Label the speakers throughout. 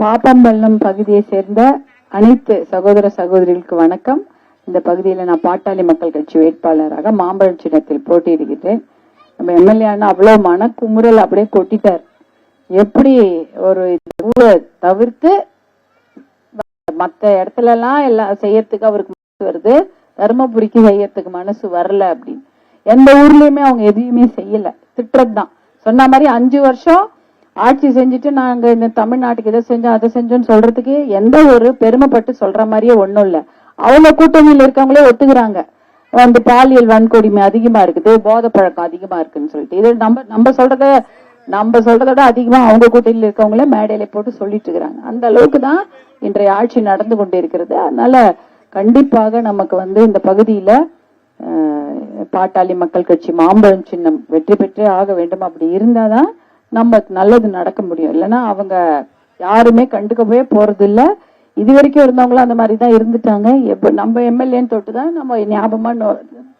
Speaker 1: பாப்பம்பள்ளம் பகுதியை சேர்ந்த அனைத்து சகோதர சகோதரிகளுக்கு வணக்கம். இந்த பகுதியில நான் பாட்டாளி மக்கள் கட்சி வேட்பாளராக மாம்பழம் சின்னத்தில் போட்டியிடுகிறேன். நம்ம எம்எல்ஏ அவ்வளவு மனக்குமுறல் அப்படியே கொட்டிட்டார். எப்படி ஒரு ஊரை தவிர்த்து மற்ற இடத்துல எல்லாம் எல்லாம் செய்யறதுக்கு அவருக்கு மனசு வருது, தர்மபுரிக்கு செய்யறதுக்கு மனசு வரல அப்படின்னு. எந்த ஊர்லயுமே அவங்க எதையுமே செய்யல, திட்டுறதுதான். சொன்ன மாதிரி 5 வருஷம் ஆட்சி செஞ்சுட்டு நாங்க இந்த தமிழ்நாட்டுக்கு இதை செஞ்சோம் அதை செஞ்சோம்னு சொல்றதுக்கு எந்த ஒரு பெருமைப்பட்டு சொல்ற மாதிரியே ஒண்ணும் இல்ல. அவங்க கூட்டணியில் இருக்கவங்களே ஒத்துக்கிறாங்க, வந்து பாலியல் வன்கொடுமை அதிகமா இருக்குது, போதை பழக்கம் அதிகமா இருக்குன்னு சொல்லிட்டு. இது நம்ம சொல்றத விட அதிகமா அவங்க கூட்டணியில் இருக்கவங்களே மேடையில போட்டு சொல்லிட்டு இருக்கிறாங்க. அந்த அளவுக்கு தான் இன்றைய ஆட்சி நடந்து கொண்டு இருக்கிறது. அதனால கண்டிப்பாக நமக்கு வந்து இந்த பகுதியில பாட்டாளி மக்கள் கட்சி மாம்பழம் சின்னம் வெற்றி பெற்றே ஆக வேண்டும். அப்படி இருந்தாதான் நம்ம நல்லது நடக்க முடியும். இல்லைன்னா அவங்க யாருமே கண்டுக்கவே போறது இல்ல. இது வரைக்கும் இருந்தவங்களும் அந்த மாதிரிதான் இருந்துட்டாங்க. எப்ப நம்ம எம்எல்ஏன்னு தொட்டுதான் நம்ம ஞாபகமா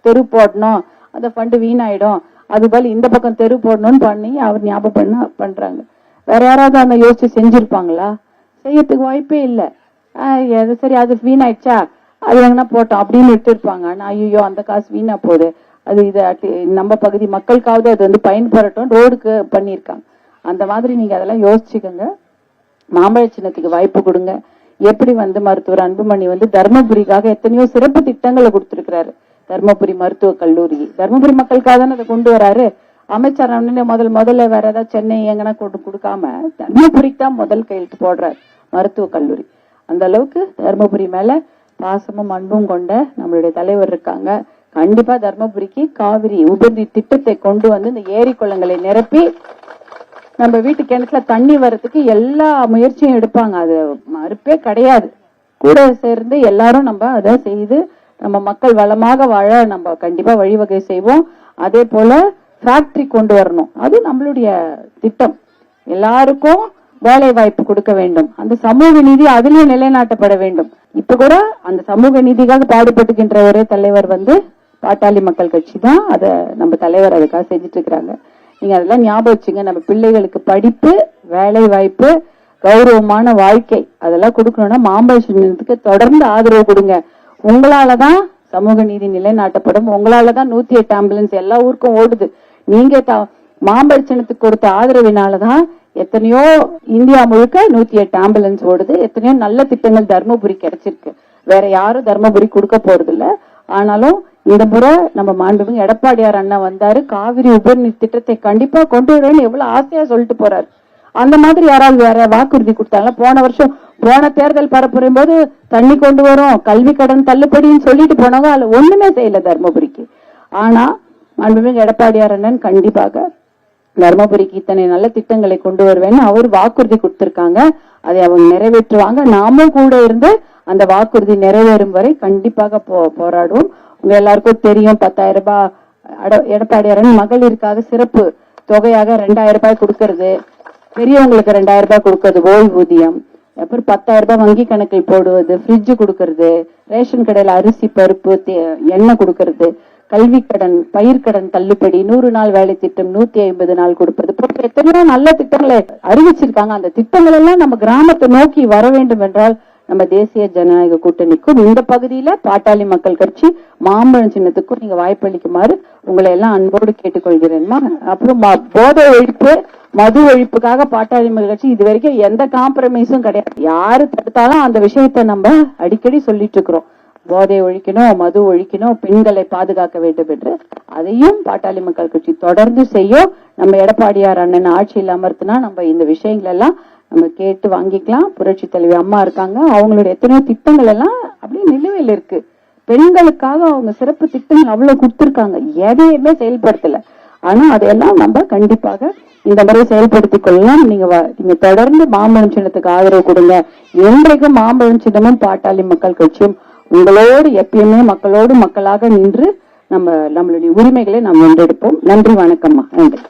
Speaker 1: தெரு போடணும், அந்த ஃபண்டு வீணாயிடும், அது போல இந்த பக்கம் தெரு போடணும்னு பண்ணி அவர் ஞாபகம் பண்றாங்க. வேற யாராவது அந்த யோசிச்சு செஞ்சிருப்பாங்களா? செய்யறதுக்கு வாய்ப்பே இல்லை. சரி அது வீணாயிடுச்சா, அது எங்கன்னா போட்டோம் அப்படின்னு விட்டுருப்பாங்க. ஆனா ஐயோ அந்த காசு வீணா போகுது, அது இது நம்ம பகுதி மக்களுக்காவது அது வந்து பயன்பெறட்டும் ரோடுக்கு பண்ணியிருக்காங்க. அந்த மாதிரி நீங்க அதெல்லாம் யோசிச்சுக்கோங்க. மாம்பழ சின்னத்துக்கு வாய்ப்பு கொடுங்க. எப்படி வந்து மருத்துவர் அன்புமணி வந்து தர்மபுரிக்காக எத்தனையோ சிறப்பு திட்டங்களை கொடுத்திருக்கிறாரு. தர்மபுரி மருத்துவக் கல்லூரி தர்மபுரி மக்களுக்காக தானே அதை கொண்டு வராரு. அமைச்சர் முதல்ல வேற ஏதாவது சென்னை எங்கன்னா கொடுக்காம தர்மபுரிக்கு தான் முதல் கையெழுத்து போடுறாரு மருத்துவக் கல்லூரி. அந்த அளவுக்கு தர்மபுரி மேல பாசமும் அன்பும் கொண்ட நம்மளுடைய தலைவர் இருக்காங்க. கண்டிப்பா தர்மபுரிக்கு காவிரி உபநீர் திட்டத்தை கொண்டு வந்து இந்த ஏரி குளங்களை நிரப்பி நம்ம வீட்டு கிணத்துல தண்ணி வர்றதுக்கு எல்லா முயற்சியும் எடுப்பாங்க. அது மறுப்பே கிடையாது. கூட சேர்ந்து எல்லாரும் நம்ம அதை செய்து நம்ம மக்கள் வளமாக வாழ நம்ம கண்டிப்பா வழிவகை செய்வோம். அதே போல ஃபேக்டரி கொண்டு வரணும், அது நம்மளுடைய திட்டம். எல்லாருக்கும் வேலை வாய்ப்பு கொடுக்க வேண்டும். அந்த சமூக நீதி அதிலேயே நிலைநாட்டப்பட வேண்டும். இப்ப கூட அந்த சமூக நீதிக்காக பாடுபட்டுகின்ற ஒரே தலைவர் வந்து பாட்டாளி மக்கள் கட்சி தான். அத நம்ம தலைவர் அதுக்காக செஞ்சுட்டு இருக்கிறாங்க. நீங்க அதெல்லாம் ஞாபகம் வச்சுங்க. நம்ம பிள்ளைகளுக்கு படிப்பு, வேலை வாய்ப்பு, கௌரவமான வாழ்க்கை அதெல்லாம் கொடுக்கணும்னா மாம்பழ சின்னத்துக்கு தொடர்ந்து ஆதரவு கொடுங்க. உங்களாலதான் சமூக நீதி நிலைநாட்டப்படும். உங்களாலதான் 108 ஆம்புலன்ஸ் எல்லா ஊருக்கும் ஓடுது. நீங்க மாம்பழ சின்னத்துக்கு கொடுத்த ஆதரவினாலதான் எத்தனையோ இந்தியா முழுக்க 108 ஆம்புலன்ஸ் ஓடுது. எத்தனையோ நல்ல திட்டங்கள் தர்மபுரி கிடைச்சிருக்கு. வேற யாரும் தர்மபுரி கொடுக்க போறது இல்ல. ஆனாலும் இந்த முறை நம்ம மாண்புமிகு எடப்பாடியார் அண்ணா வந்தாரு. காவிரி உபநீர் திட்டத்தை கண்டிப்பா கொண்டு வருவேன்னு எவ்வளவு ஆசையா சொல்லிட்டு போறாரு. அந்த மாதிரி யாராவது வேற வாக்குறுதி கொடுத்தாங்க? போன தேர்தல் பரப்புரையும் போது தண்ணி கொண்டு வரும், கல்வி கடன் தள்ளுபடின்னு சொல்லிட்டு போனவங்க அதுல ஒண்ணுமே செய்யல தர்மபுரிக்கு. ஆனா மாண்புமிகு எடப்பாடியார் அண்ணன் கண்டிப்பாக தர்மபுரிக்கு இத்தனை நல்ல திட்டங்களை கொண்டு வருவேன்னு அவர் வாக்குறுதி கொடுத்திருக்காங்க. அதை அவங்க நிறைவேற்றுவாங்க. நாமும் கூட இருந்து அந்த வாக்குறுதி நிறைவேறும் வரை கண்டிப்பாக போராடுவோம். உங்க எல்லாருக்கும் தெரியும், 10,000 ரூபாய் எடப்பாடியார் மகளிருக்காக சிறப்பு தொகையாக 2,000 ரூபாய் கொடுக்கறது, பெரியவங்களுக்கு 2,000 ரூபாய் கொடுக்கறது, ஓய்வூதியம், அப்புறம் 10,000 ரூபாய் வங்கி கணக்கில் போடுவது, ஃப்ரிட்ஜ் கொடுக்கறது, ரேஷன் கடையில அரிசி பருப்பு எண்ணெய் கொடுக்கறது, கல்வி கடன், பயிர்க்கடன் தள்ளுபடி, 100 நாள் வேலை திட்டம், 150 நாள் கொடுப்பது போன்ற எத்தனையோ நல்ல திட்டங்களை அறிவிச்சிருக்காங்க. அந்த திட்டங்கள் எல்லாம் நம்ம கிராமத்தை நோக்கி வர வேண்டும் என்றால் நம்ம தேசிய ஜனநாயக கூட்டணிக்கும் இந்த பகுதியில பாட்டாளி மக்கள் கட்சி மாம்பழம் சின்னத்துக்கும் நீங்க வாய்ப்பளிக்குமாறு உங்களை எல்லாம் அன்போடு கேட்டுக்கொள்கிறேன்மா. அப்புறம் போதை ஒழிப்பு மது ஒழிப்புக்காக பாட்டாளி மக்கள் கட்சி இது வரைக்கும் எந்த காம்ப்ரமைஸும் கிடையாது. யாரு தடுத்தாலும் அந்த விஷயத்த நம்ம அடிக்கடி சொல்லிட்டு இருக்கிறோம். போதை ஒழிக்கணும், மது ஒழிக்கணும், பெண்களை பாதுகாக்க வேண்டும் என்று அதையும் பாட்டாளி மக்கள் கட்சி தொடர்ந்து செய்யும். நம்ம எடப்பாடியார் அண்ணன் ஆட்சியில் அமர்த்தினா நம்ம இந்த விஷயங்கள் எல்லாம் நம்ம கேட்டு வாங்கிக்கலாம். புரட்சி தலைவி அம்மா இருக்காங்க, அவங்களுடைய எத்தனையோ திட்டங்கள் எல்லாம் அப்படியே நிலுவையில் இருக்கு. பெண்களுக்காக அவங்க சிறப்பு திட்டங்கள் அவ்வளவு கொடுத்திருக்காங்க, எதையுமே செயல்படுத்தல. ஆனா அதையெல்லாம் நம்ம கண்டிப்பாக இந்த முறை செயல்படுத்திக் கொள்ளலாம். நீங்க தொடர்ந்து மாம்பழம் சின்னத்துக்கு ஆதரவு கொடுங்க. என்றைக்கும் மாம்பழம் சின்னமும் பாட்டாளி மக்கள் கட்சியும் உங்களோடு எப்பயுமே மக்களோடு மக்களாக நின்று நம்மளுடைய உரிமைகளை நாம் வென்றெடுப்போம். நன்றி, வணக்கம்மா. நன்றி.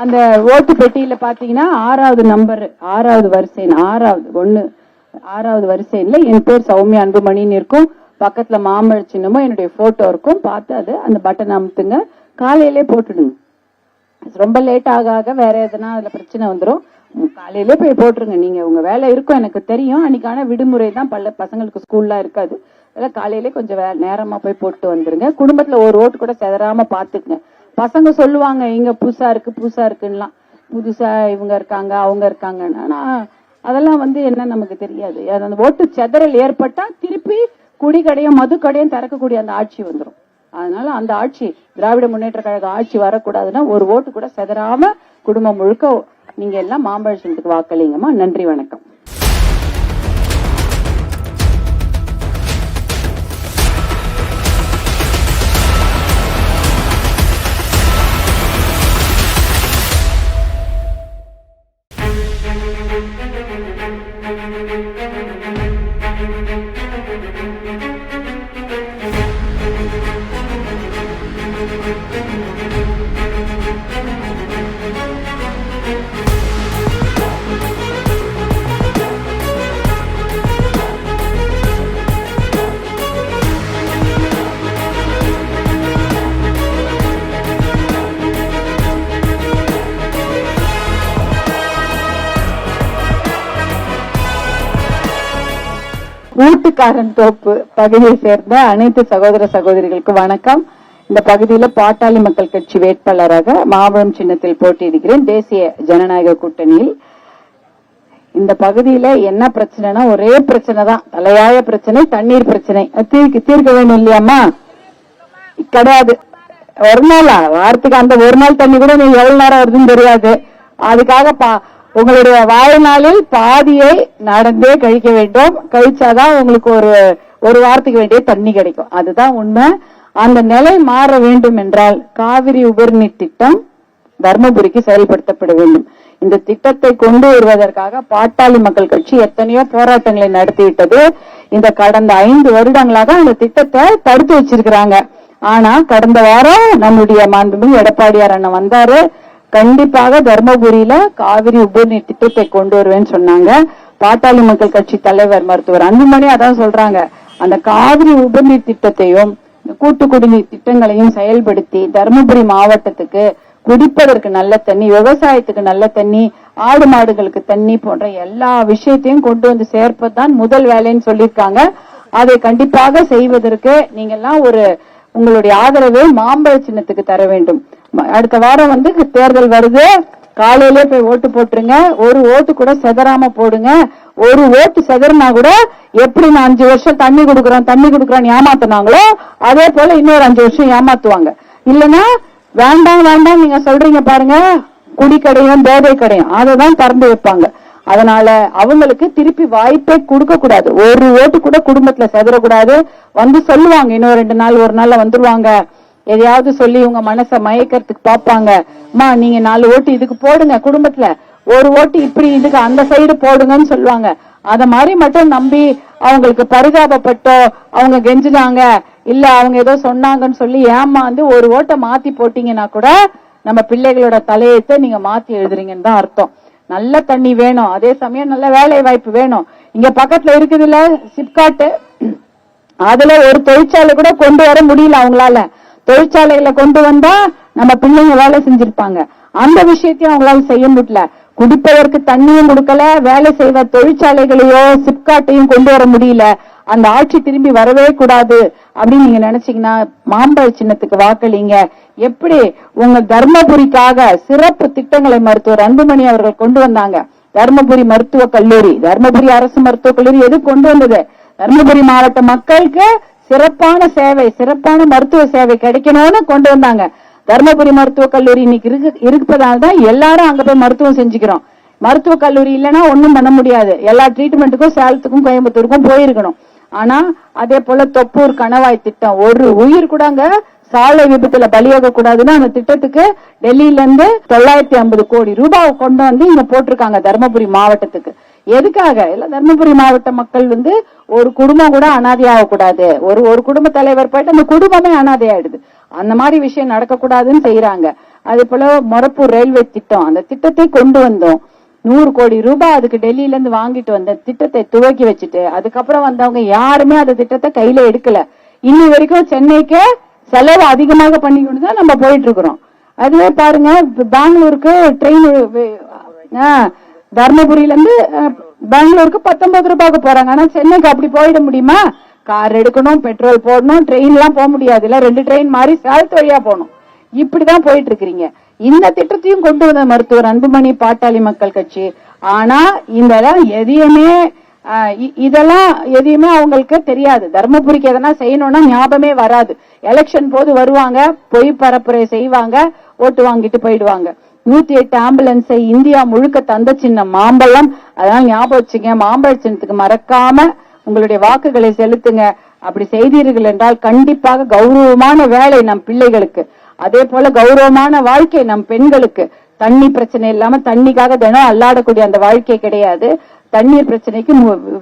Speaker 1: அந்த ஓட்டு பெட்டியில பாத்தீங்கன்னா 6வது நம்பர் 6வது வரிசைன் 6வது வரிசைன்ல என் பேர் சௌமியா அன்புமணின்னு இருக்கும். பக்கத்துல மாம்பழ சின்னமும் என்னுடைய போட்டோ இருக்கும். பார்த்து அது அந்த பட்டன் அமுத்துங்க, காலையிலே போட்டுடுங்க. ரொம்ப லேட் ஆக வேற எதனா அதுல பிரச்சனை வந்துடும். காலையிலே போய் போட்டுருங்க. நீங்க உங்க வேலை இருக்கும் எனக்கு தெரியும். அன்னைக்கான விடுமுறை தான், பசங்களுக்கு ஸ்கூல்லாம் இருக்காது. அதெல்லாம் காலையிலே கொஞ்சம் நேரமா போய் போட்டு வந்துருங்க. குடும்பத்துல ஒரு ஓட்டு கூட செதறாம பாத்துக்குங்க. பசங்க சொல்லுவாங்க இங்க புதுசா இருக்குன்னுலாம், புதுசா இவங்க இருக்காங்க அவங்க இருக்காங்கன்னு. ஆனா அதெல்லாம் என்ன நமக்கு தெரியாது. அந்த ஓட்டு செதறல் ஏற்பட்டா திருப்பி குடிக்கடையும் மது கடையும் திறக்கக்கூடிய அந்த ஆட்சி வந்துடும். அதனால அந்த ஆட்சி திராவிட முன்னேற்ற கழக ஆட்சி வரக்கூடாதுன்னா ஒரு ஓட்டு கூட செதறாம குடும்பம் முழுக்க நீங்க எல்லாம் மாம்பழ சின்னத்துக்கு வாக்களிங்கம்மா. நன்றி, வணக்கம். ஊட்டுக்காரன் தோப்பு பகுதியை சேர்ந்த அனைத்து சகோதர சகோதரிகளுக்கு வணக்கம். இந்த பகுதியில பாட்டாளி மக்கள் கட்சி வேட்பாளராக மாம்பழம் சின்னத்தில் போட்டியிடுகிறேன், தேசிய ஜனநாயக கூட்டணியில். இந்த பகுதியில என்ன பிரச்சனைனா ஒரே பிரச்சனை தான், தலையாய பிரச்சனை, தண்ணீர் பிரச்சனை. தீர்க்க வேண்டும் இல்லையாமா? கிடையாது. ஒரு நாளா வாரத்துக்கு அந்த ஒரு நாள் தண்ணி கூட நீ எவ்வளவு நேரம் வருதுன்னு தெரியாது. அதுக்காக உங்களுடைய வாழ்நாளில் பாதியை நடந்தே கழிக்க வேண்டும். கழிச்சாதான் உங்களுக்கு ஒரு வாரத்துக்கு வேண்டிய தண்ணி கிடைக்கும். அதுதான் உண்மை. அந்த நிலை மாற வேண்டும் என்றால் காவிரி உபரிநீர் திட்டம் தர்மபுரிக்கு செயல்படுத்தப்பட வேண்டும். இந்த திட்டத்தை கொண்டு வருவதற்காக பாட்டாளி மக்கள் கட்சி எத்தனையோ போராட்டங்களை நடத்திவிட்டது. இந்த கடந்த 5 வருடங்களாக அந்த திட்டத்தை தடுத்து வச்சிருக்கிறாங்க. ஆனா கடந்த வாரம் நம்முடைய மாண்புமிகு எடப்பாடியார் அண்ணன் வந்தாரு. கண்டிப்பாக தர்மபுரியில காவிரி உபரிநீர் திட்டத்தை கொண்டு வருவேன்னு சொன்னாங்க. பாட்டாளி மக்கள் கட்சி தலைவர் மருத்துவர் அன்புமணி அதான் சொல்றாங்க. அந்த காவிரி உபரிநீர் திட்டத்தையும் கூட்டு குடிநீர் திட்டங்களையும் செயல்படுத்தி தர்மபுரி மாவட்டத்துக்கு குடிப்பதற்கு நல்ல தண்ணி, விவசாயத்துக்கு நல்ல தண்ணி, ஆடு மாடுகளுக்கு தண்ணி போன்ற எல்லா விஷயத்தையும் கொண்டு வந்து சேர்ப்பதுதான் முதல் வேலைன்னு சொல்லியிருக்காங்க. அதை கண்டிப்பாக செய்வதற்கு நீங்க எல்லாம் உங்களுடைய ஆதரவை மாம்பழ சின்னத்துக்கு தர வேண்டும். அடுத்த வாரம் தேர்தல் வருது. காலையிலே போய் ஓட்டு போட்டுருங்க. ஒரு ஓட்டு கூட செதறாம போடுங்க. ஒரு ஓட்டு செதறினா கூட எப்படி நான் 5 வருஷம் தண்ணி கொடுக்கறோம் ஏமாத்தினாங்களோ அதே போல இன்னொரு 5 வருஷம் ஏமாத்துவாங்க. இல்லன்னா வேண்டாம் நீங்க சொல்றீங்க பாருங்க, குடிக்கடையும் போதை கடையும் அததான் திறந்து வைப்பாங்க. அதனால அவங்களுக்கு திருப்பி வாய்ப்பே கொடுக்க கூடாது. ஒரு ஓட்டு கூட குடும்பத்துல செதறக்கூடாது. சொல்லுவாங்க இன்னும் 2 நாள் ஒரு நாள்ல வந்துருவாங்க. எதையாவது சொல்லி உங்க மனசை மயக்கிறதுக்கு பாப்பாங்க. அம்மா நீங்க 4 ஓட்டு இதுக்கு போடுங்க, குடும்பத்துல ஒரு ஓட்டு இப்படி இதுக்கு அந்த சைடு போடுங்கன்னு சொல்லுவாங்க. அத மாதிரி மட்டும் நம்பி அவங்களுக்கு பரிதாபப்பட்டோ அவங்க கெஞ்சினாங்க இல்ல அவங்க ஏதோ சொன்னாங்கன்னு சொல்லி ஏமாந்து ஒரு ஓட்டை மாத்தி போட்டீங்கன்னா கூட நம்ம பிள்ளைகளோட தலையத்தை நீங்க மாத்தி எழுதுறீங்கன்னு தான் அர்த்தம். நல்ல தண்ணி வேணும், அதே சமயம் நல்ல வேலை வாய்ப்பு வேணும். இங்க பக்கத்துல இருக்குது இல்ல சிப்காட், அதுல ஒரு தொழிற்சாலை கூட கொண்டு வர முடியல அவங்களால. தொழிற்சாலைகளை கொண்டு வந்தா நம்ம பிள்ளைங்க வேலை செஞ்சிருப்பாங்க. அந்த விஷயத்தையும் அவங்களால செய்ய முடியல. குடிப்பதற்கு தண்ணியும் கொடுக்கல, வேலை செய்த தொழிற்சாலைகளையோ சிப்காட்டையும் கொண்டு வர முடியல. அந்த ஆட்சி திரும்பி வரவே கூடாது அப்படின்னு நீங்க நினைச்சீங்கன்னா மாம்பழ சின்னத்துக்கு வாக்களிங்க. எப்படி உங்க தர்மபுரிக்காக சிறப்பு திட்டங்களை மருத்துவர் அன்புமணி அவர்கள் கொண்டு வந்தாங்க. தர்மபுரி மருத்துவக் கல்லூரி, தர்மபுரி அரசு மருத்துவக் கல்லூரி எது கொண்டு வந்தது? தர்மபுரி மாவட்ட மக்களுக்கு சிறப்பான சேவை, சிறப்பான மருத்துவ சேவை கிடைக்கணும்னு கொண்டு வந்தாங்க. தர்மபுரி மருத்துவக் கல்லூரி இன்னைக்கு இருப்பதால்தான் எல்லாரும் அங்க போய் மருத்துவம் செஞ்சுக்கிறோம். மருத்துவக் கல்லூரி இல்லைன்னா ஒண்ணும் பண்ண முடியாது. எல்லா ட்ரீட்மெண்ட்டுக்கும் சேலத்துக்கும் கோயம்புத்தூருக்கும் போயிருக்கணும். ஆனா அதே போல தொப்பூர் கணவாய் திட்டம், ஒரு உயிர் கூட அங்க சாலை விபத்துல பலியாக கூடாதுன்னு அந்த திட்டத்துக்கு டெல்லியில இருந்து 950 கோடி ரூபாய் கொண்டு வந்து இங்க போட்டிருக்காங்க தர்மபுரி மாவட்டத்துக்கு. எதுக்காக? இல்ல தர்மபுரி மாவட்ட மக்கள் ஒரு குடும்பம் கூட அனாதையாக கூடாது. ஒரு குடும்ப தலைவர் போயிட்டு அந்த குடும்பமே அனாதை ஆயிடுது. அந்த மாதிரி விஷயம் நடக்கக்கூடாதுன்னு செய்யறாங்க. அதே போல மொரப்பூர் ரயில்வே திட்டம், அந்த திட்டத்தை கொண்டு வந்தோம். 100 கோடி ரூபாய் அதுக்கு டெல்லியில இருந்து வாங்கிட்டு வந்த திட்டத்தை துவக்கி வச்சுட்டு அதுக்கப்புறம் வந்தவங்க யாருமே அந்த திட்டத்தை கையில எடுக்கல. இன்னி வரைக்கும் சென்னைக்கு செலவு அதிகமாக பண்ணிக்கொண்டு தான் நம்ம போயிட்டு இருக்கிறோம். அதுவே பாருங்க, பெங்களூருக்கு ட்ரெயின் தர்மபுரியில இருந்து பெங்களூருக்கு 19 ரூபாய்க்கு போறாங்க. ஆனா சென்னைக்கு அப்படி போயிட முடியுமா? கார் எடுக்கணும், பெட்ரோல் போடணும், ட்ரெயின் எல்லாம் போக முடியாது. இல்ல 2 ட்ரெயின் மாறி சேலத்து வழியா போகணும். இப்படிதான் போயிட்டு இருக்கிறீங்க. இந்த திட்டத்தையும் கொண்டு வந்த மருத்துவர் அன்புமணி பாட்டாளி மக்கள் கட்சி. ஆனா இதெல்லாம் எதையுமே அவங்களுக்கு தெரியாது. தர்மபுரிக்கு எதனா செய்யணும்னா ஞாபகமே வராது. எலெக்ஷன் போது வருவாங்க, பொய் பரப்புரை செய்வாங்க, ஓட்டு வாங்கிட்டு போயிடுவாங்க. 108 ஆம்புலன்ஸை இந்தியா முழுக்க தந்த சின்னம் மாம்பழம். அதனால ஞாபகம் வச்சுங்க, மாம்பழ சின்னத்துக்கு மறக்காம உங்களுடைய வாக்குகளை செலுத்துங்க. அப்படி செய்தீர்கள் என்றால் கண்டிப்பாக கௌரவமான வேலை நம் பிள்ளைகளுக்கு, அதே போல கௌரவமான வாழ்க்கை நம் பெண்களுக்கு. தண்ணி பிரச்சனை இல்லாம தண்ணிக்காக தினம் அல்லாடக்கூடிய அந்த வாழ்க்கை கிடையாது. தண்ணீர் பிரச்சனைக்கு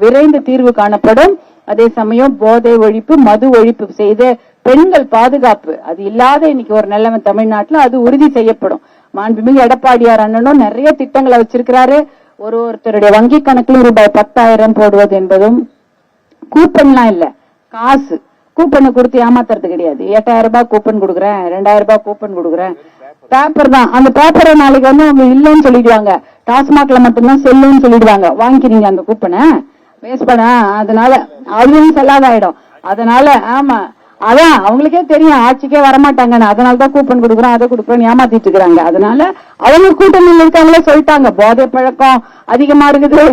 Speaker 1: விரைந்து தீர்வு காணப்படும். அதே சமயம் போதை ஒழிப்பு, மது ஒழிப்பு செய்து பெண்கள் பாதுகாப்பு அது இல்லாத இன்னைக்கு ஒரு நிலைமை தமிழ்நாட்டுல அது உறுதி செய்யப்படும். மாண்புமிகு எடப்பாடியார் அண்ணனும் நிறைய திட்டங்களை வச்சிருக்கிறாரு. ஒருத்தருடைய வங்கி கணக்கிலும் ரூபாய் 10,000 போடுவது என்பதும், கூப்பன்லாம் இல்ல, காசு கூப்பனை கொடுத்து ஏமாத்துறது கிடையாது. 8,000 ரூபாய் கூப்பன் கொடுக்குறேன், 2,000 ரூபாய் கூப்பன் கொடுக்குறேன், பேப்பர் தான். அந்த பேப்பரை நாளைக்கு அவங்க இல்லைன்னு சொல்லிடுவாங்க. டாஸ்மாக்ல மட்டும்தான் செல்லுன்னு சொல்லிடுவாங்க. வாங்கிக்கிறீங்க அந்த கூப்பனை, வேஸ்ட் பண்ண. அதனால அதுவும் செல்லாதாயிடும். அதனால ஆமா, அதான் அவங்களுக்கே தெரியும் ஆட்சிக்கே வரமாட்டாங்கன்னு. அதனாலதான் கூப்பன் கொடுக்குறோம், அதை கொடுக்குறோம் ஏமாத்திட்டு இருக்கிறாங்க. அதனால அவங்க கூட்டணியில் இருக்காங்களே சொல்லிட்டாங்க, போதை பழக்கம் அதிகமா இருக்குது,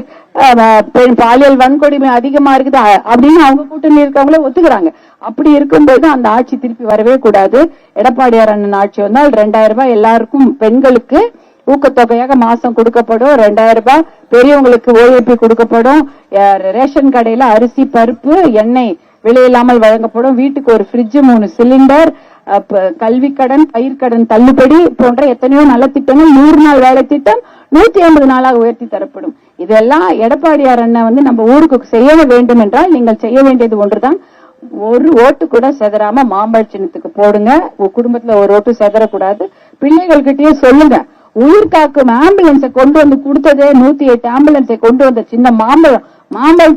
Speaker 1: பாலியல் வன்கொடுமை அதிகமா இருக்குது அப்படின்னு அவங்க கூட்டணி இருக்கவங்களே ஒத்துக்கிறாங்க. அப்படி இருக்கும்போது அந்த ஆட்சி திருப்பி வரவே கூடாது. எடப்பாடியார் அண்ணன் ஆட்சி வந்தால் 2,000 ரூபாய் எல்லாருக்கும் பெண்களுக்கு ஊக்கத்தொகையாக மாசம் கொடுக்கப்படும். 2,000 ரூபாய் பெரியவங்களுக்கு ஓஏபி கொடுக்கப்படும். ரேஷன் கடையில அரிசி, பருப்பு, எண்ணெய் விலையில்லாமல் வழங்கப்படும். வீட்டுக்கு ஒரு ஃப்ரிட்ஜ், 3 சிலிண்டர், கல்வி கடன், பயிர்க்கடன் தள்ளுபடி போன்ற எத்தனையோ நல்ல திட்டங்கள், 100 நாள் வேலை திட்டம் 150 நாளாக உயர்த்தி தரப்படும். இதெல்லாம் எடப்பாடியார் அண்ணன் நம்ம ஊருக்கு செய்ய வேண்டும் என்றால் நீங்கள் செய்ய வேண்டியது ஒன்றுதான், ஒரு ஓட்டு கூட செதறாம மாம்பழ சின்னத்துக்கு போடுங்க. குடும்பத்துல ஒரு ஓட்டு செதறக்கூடாது. பிள்ளைகள்கிட்டயே சொல்லுங்க, உயிர் காக்கும் ஆம்புலன்ஸை கொண்டு வந்து கொடுத்ததே 108 ஆம்புலன்ஸை கொண்டு வந்த சின்ன மாம்பழ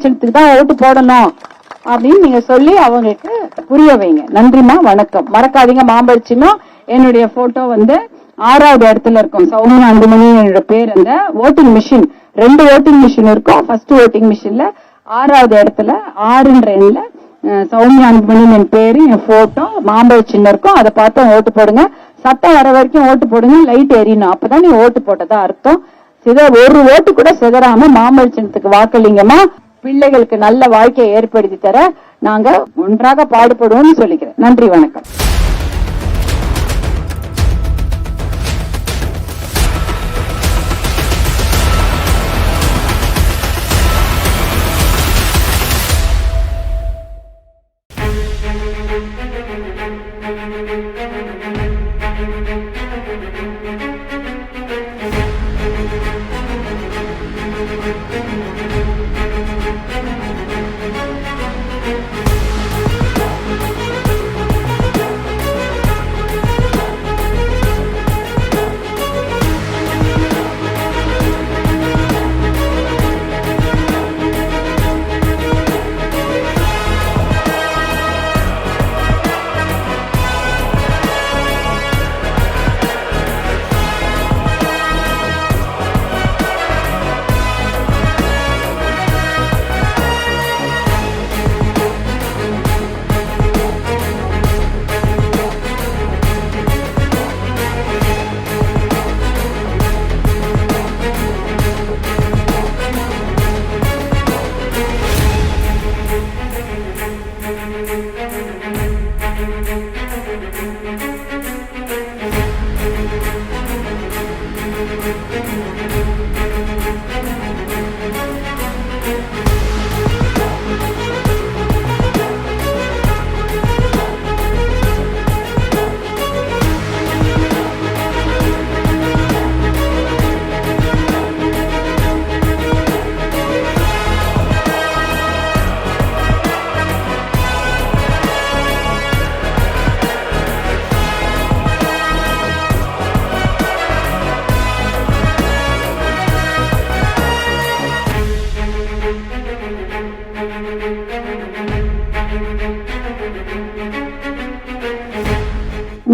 Speaker 1: சின்னத்துக்கு தான் ஓட்டு போடணும் அப்படின்னு நீங்க சொல்லி அவங்களுக்கு புரிய வைங்க. நன்றிமா, வணக்கம். மறக்காதீங்க, மாம்பழ சின்னம் என்னுடைய போட்டோ 6வது இடத்துல இருக்கும். சௌமியா அன்புமணி என்னோட பேர். அந்த ஓட்டிங் மிஷின் 2 ஓட்டிங் மிஷின் இருக்கும். ஃபர்ஸ்ட் ஓட்டிங் மிஷின்ல 6வது இடத்துல 6ன்ற எண்ணில் சௌமியா அன்புமணி என் பேரு, என் போட்டோ, மாம்பழ சின்னம் இருக்கும். அதை பார்த்து ஓட்டு போடுங்க. சட்டம் வர வரைக்கும் ஓட்டு போடுங்க. லைட் எரியணும், அப்பதான் நீ ஓட்டு போட்டதா அர்த்தம். ஒரு ஓட்டு கூட சிதறாம மாம்பழ சின்னத்துக்கு வாக்களிங்கம்மா. பிள்ளைகளுக்கு நல்ல வாழ்க்கையை ஏற்படுத்தி தர நாங்க ஒன்றாக பாடுபடுவோம்னு சொல்லிக்கிறேன். நன்றி, வணக்கம்.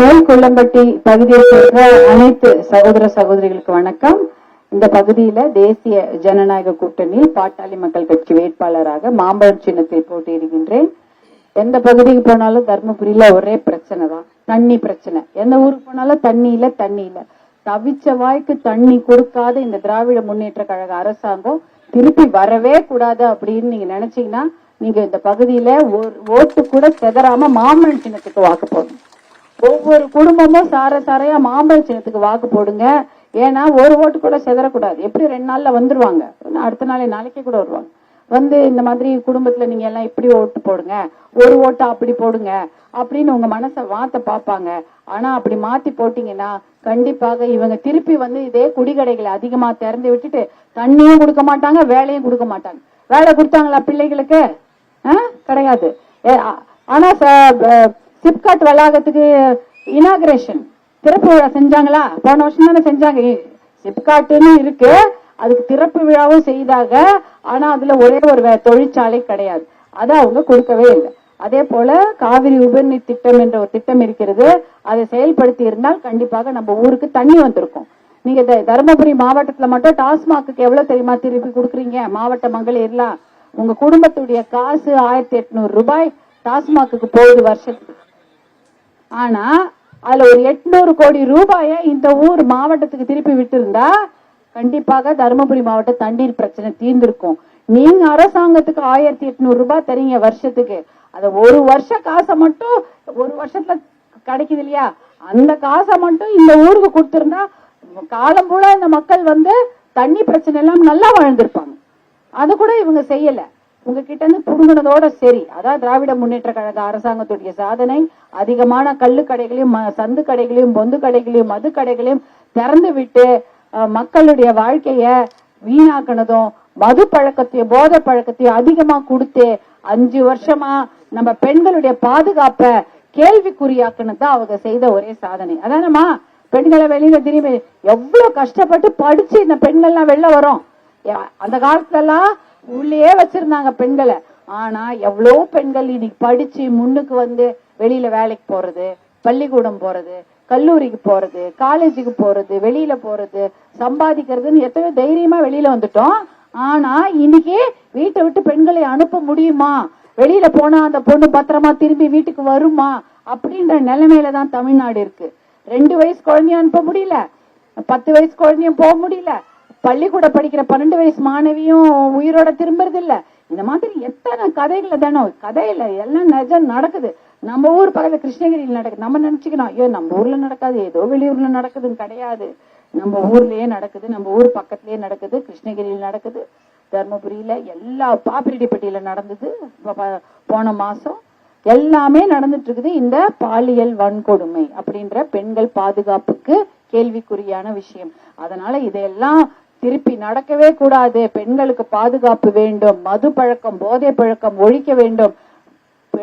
Speaker 1: மேல்குள்ளம்பட்டி பகுதியை சேர்ந்த அனைத்து சகோதர சகோதரிகளுக்கு வணக்கம். இந்த பகுதியில தேசிய ஜனநாயக கூட்டணியில் பாட்டாளி மக்கள் கட்சி வேட்பாளராக மாம்பழம் சின்னத்தில் போட்டியிடுகின்றேன். எந்த பகுதிக்கு போனாலும் தர்மபுரியில ஒரே பிரச்சனை தான், தண்ணி பிரச்சனை. எந்த ஊருக்கு போனாலும் தண்ணி இல்ல. தவிச்ச வாய்க்கு தண்ணி கொடுக்காத இந்த திராவிட முன்னேற்ற கழக அரசாங்கம் திருப்பி வரவே கூடாது அப்படின்னு நீங்க நினைச்சீங்கன்னா நீங்க இந்த பகுதியில ஒரு ஓட்டு கூட செதறாம மாம்பழம் சின்னத்துக்கு வாக்கு போடணும். ஒவ்வொரு குடும்பமும் சாரையா மாம்பழம் சின்னத்துக்கு வாக்கு போடுங்க. ஏன்னா ஒரு ஓட்டு கூட செதறக்கூடாது. எப்படி 2 நாள்ல வந்துருவாங்க, அடுத்த நாளைக்கே கூட வருவாங்க. வந்து இந்த மாதிரி குடும்பத்துல நீங்க எல்லாம் இப்படி ஓட்டு போடுங்க, ஒரு ஓட்டு அப்படி போடுங்க அப்படின்னு உங்க மனசை மாத்த பாப்பாங்க. ஆனா அப்படி மாத்தி போட்டீங்கன்னா கண்டிப்பாக இவங்க திருப்பி வந்து இதே குடிகடைகளை அதிகமா திறந்து விட்டுட்டு தண்ணியும் கொடுக்க மாட்டாங்க, வேலையும் கொடுக்க மாட்டாங்க. வேலை கொடுத்தாங்களா பிள்ளைகளுக்கு? கிடையாது. ஆனா சிப்காட் வளாகத்துக்கு இனாகிரேஷன் திறப்பு விழா செஞ்சாங்களா? போன வருஷம் தானே செஞ்சாங்க. சிப்காட்னு இருக்கு, அதுக்கு திறப்பு விழாவும் செய்தாங்க. ஆனா அதுல ஒரே ஒரு தொழிற்சாலை கிடையாது, அதை அவங்க கொடுக்கவே இல்லை. அதே போல காவிரி உபரிநீர் திட்டம் என்ற ஒரு திட்டம் இருக்கிறது, அதை செயல்படுத்தி இருந்தால் கண்டிப்பாக நம்ம ஊருக்கு தண்ணி வந்திருக்கும். நீங்க தருமபுரி மாவட்டத்துல மட்டும் டாஸ்மாக்கு எவ்வளவு தெரியுமா திருப்பி கொடுக்குறீங்க? மாவட்ட மகளிர்லாம் உங்க குடும்பத்துடைய காசு 1800 ரூபாய் டாஸ்மாக்கு போகுது வருஷத்துக்கு. ஆனா அதுல ஒரு 800 கோடி ரூபாய இந்த ஊர் மாவட்டத்துக்கு திருப்பி விட்டு இருந்தா கண்டிப்பாக தருமபுரி மாவட்ட தண்ணீர் பிரச்சனை தீர்ந்திருக்கும். நீங்க அரசாங்கத்துக்கு 1800 ரூபாய் தரீங்க வருஷத்துக்கு. அத ஒரு வருஷ காசை மட்டும் ஒரு வருஷத்துல கிடைக்குது இல்லையா, அந்த காசை மட்டும் இந்த ஊருக்கு கொடுத்திருந்தா காலம் பூரா இந்த மக்கள் வந்து தண்ணி பிரச்சனை எல்லாம் நல்லா வாழ்ந்திருப்பாங்க. அது கூட இவங்க செய்யல. உங்ககிட்ட இருந்து புடுங்கினதோட சரி. அதான் திராவிட முன்னேற்ற கழக அரசாங்கத்துடைய சாதனை. அதிகமான கள்ளு கடைகளையும் சந்து கடைகளையும் பொந்து கடைகளையும் மது கடைகளையும் திறந்து விட்டு மக்களுடைய வாழ்க்கைய வீணாக்கினதும் மது பழக்கத்தையும் போதை பழக்கத்தையும் அதிகமா கொடுத்து 5 வருஷமா நம்ம பெண்களுடைய பாதுகாப்பை கேள்விக்குறியாக்குனதான் அவங்க செய்த ஒரே சாதனை. அதானமா பெண்களை வெளியில திரும்பி எவ்வளவு கஷ்டப்பட்டு படிச்சு இந்த பெண்கள்லாம் வெளில வரும். அந்த காலத்துல எல்லாம் உள்ளே வச்சிருந்தாங்க பெண்களை. ஆனா எவ்வளவு பெண்கள் இன்னைக்கு படிச்சு முன்னுக்கு வந்து வெளியில வேலைக்கு போறது, பள்ளிக்கூடம் போறது, கல்லூரிக்கு போறது, காலேஜுக்கு போறது, வெளியில போறது, சம்பாதிக்கிறதுன்னு எத்தனை தைரியமா வெளியில வந்துட்டோம். ஆனா இன்னைக்கு வீட்டை விட்டு பெண்களை அனுப்ப முடியுமா? வெளியில போனா அந்த பொண்ணு பத்திரமா திரும்பி வீட்டுக்கு வருமா அப்படின்ற நிலைமையில தான் தமிழ்நாடு இருக்கு. 2 வயசு குழந்தைய அனுப்ப முடியல, 10 வயசு குழந்தையும் போக முடியல, பள்ளிக்கூட படிக்கிற 12 வயசு மாணவியும் உயிரோட திரும்புறது இல்ல. இந்த மாதிரி எத்தனை கதைகளை தானோ, கதையில எல்லாம் நிஜம் நடக்குது. நம்ம ஊர் பக்கத்துல கிருஷ்ணகிரியில் நடக்குது. நம்ம நினைச்சுக்கணும் ஐயோ நம்ம ஊர்ல நடக்காது, ஏதோ வெளியூர்ல நடக்குதுன்னு. கிடையாது, நம்ம ஊர்லயே நடக்குது, நம்ம ஊர் பக்கத்திலேயே நடக்குது. கிருஷ்ணகிரியில் நடக்குது, தர்மபுரியில, எல்லா பாப்பிரெட்டிப்பட்டியில நடந்தது போன மாசம். எல்லாமே நடந்துட்டு இருக்குது. இந்த பாலியல் வன்கொடுமை அப்படின்ற பெண்கள் பாதுகாப்புக்கு கேள்விக்குறியான விஷயம். அதனால இதையெல்லாம் திருப்பி நடக்கவே கூடாது. பெண்களுக்கு பாதுகாப்பு வேண்டும், மது பழக்கம் போதை பழக்கம் ஒழிக்க வேண்டும்,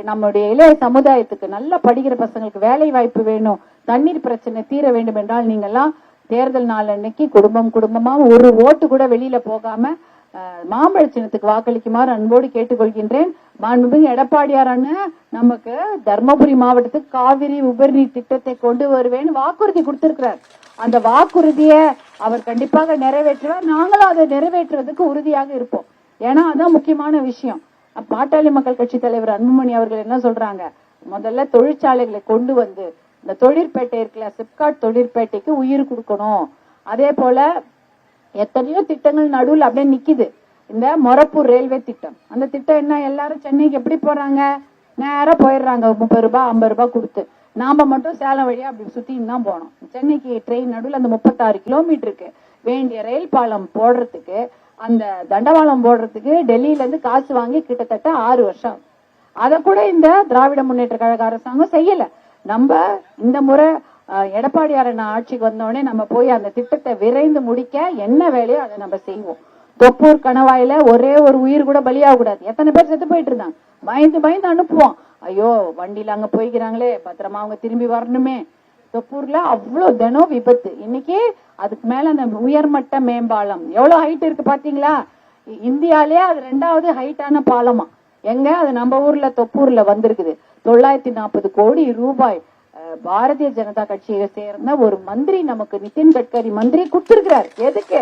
Speaker 1: நம்முடைய இளைய சமுதாயத்துக்கு நல்ல படிக்கிற பசங்களுக்கு வேலை வாய்ப்பு வேணும், தண்ணீர் பிரச்சனை தீர வேண்டும் என்றால் நீங்க எல்லாம் தேர்தல் நாள் அன்னைக்கு குடும்பமா ஒரு ஓட்டு கூட வெளியில போகாம மாம்பழ சின்னத்துக்கு வாக்களிக்குமாறு அன்போடு கேட்டுக்கொள்கின்றேன். மாண்புமிகு எடப்பாடியார் அண்ணன் நமக்கு தர்மபுரி மாவட்டத்துக்கு காவிரி உபரிநீர் திட்டத்தை கொண்டு வருவேன்னு வாக்குறுதி கொடுத்திருக்கிறார். அந்த வாக்குறுதியை அவர் கண்டிப்பாக நிறைவேற்றுவார். நாங்களும் அதை நிறைவேற்றுவதற்கு உறுதியாக இருப்போம். ஏன்னா அதான் முக்கியமான விஷயம். பாட்டாளி மக்கள் கட்சி தலைவர் அன்புமணி அவர்கள் என்ன சொல்றாங்க, முதல்ல தொழிற்சாலைகளை கொண்டு வந்து இந்த தொழிற்பேட்டை இருக்குல்ல, சிப்காட் தொழிற்பேட்டைக்கு உயிர் கொடுக்கணும். அதே போல எத்தனையோ திட்டங்கள் நடுவில் அப்படியே நிக்குது. இந்த மொரப்பூர் ரயில்வே திட்டம், அந்த திட்டம் என்ன, எல்லாரும் சென்னைக்கு எப்படி போறாங்க, நேரா போயிடுறாங்க 30 ரூபாய் 50 ரூபாய் கொடுத்து. நாம மட்டும் சேலம் வழியா அப்படி சுத்தின்னு தான் போனோம். சென்னைக்கு ட்ரெயின் நடுவில் அந்த 36 கிலோமீட்டருக்கு வேண்டிய ரயில் பாலம் போடுறதுக்கு, அந்த தண்டவாளம் போடுறதுக்கு டெல்லியில இருந்து காசு வாங்கி கிட்டத்தட்ட 6 வருஷம். அதை கூட இந்த திராவிட முன்னேற்ற கழக அரசாங்கம் செய்யல. நம்ம இந்த முறை எடப்பாடியார் ஆட்சிக்கு வந்தோடனே நம்ம போய் அந்த திட்டத்தை விரைந்து முடிக்க என்ன வேலையோ அதை நம்ம செய்வோம். தொப்பூர் கணவாயில ஒரே ஒரு உயிர் கூட பலியாக கூடாது. எத்தனை பேர் செத்து போயிட்டு இருந்தாங்க, பயந்து அனுப்புவோம். ஐயோ வண்டியில அங்க போய்க்கிறாங்களே, பத்திரமா அவங்க திரும்பி வரணுமே. தொப்பூர்ல அவ்வளவு தினம் விபத்து. இன்னைக்கு அதுக்கு மேல அந்த உயர்மட்ட மேம்பாலம் எவ்வளவு ஹைட் இருக்கு பாத்தீங்களா? இந்தியாலேயே அது 2வது ஹைட்டான பாலமா. எங்க அது நம்ம ஊர்ல தொப்பூர்ல வந்திருக்குது. 940 கோடி ரூபாய் பாரதிய ஜனதா கட்சியை சேர்ந்த ஒரு மந்திரி நமக்கு நிதின் கட்கரி மந்திரி கொடுத்திருக்கிறார். எதுக்கு?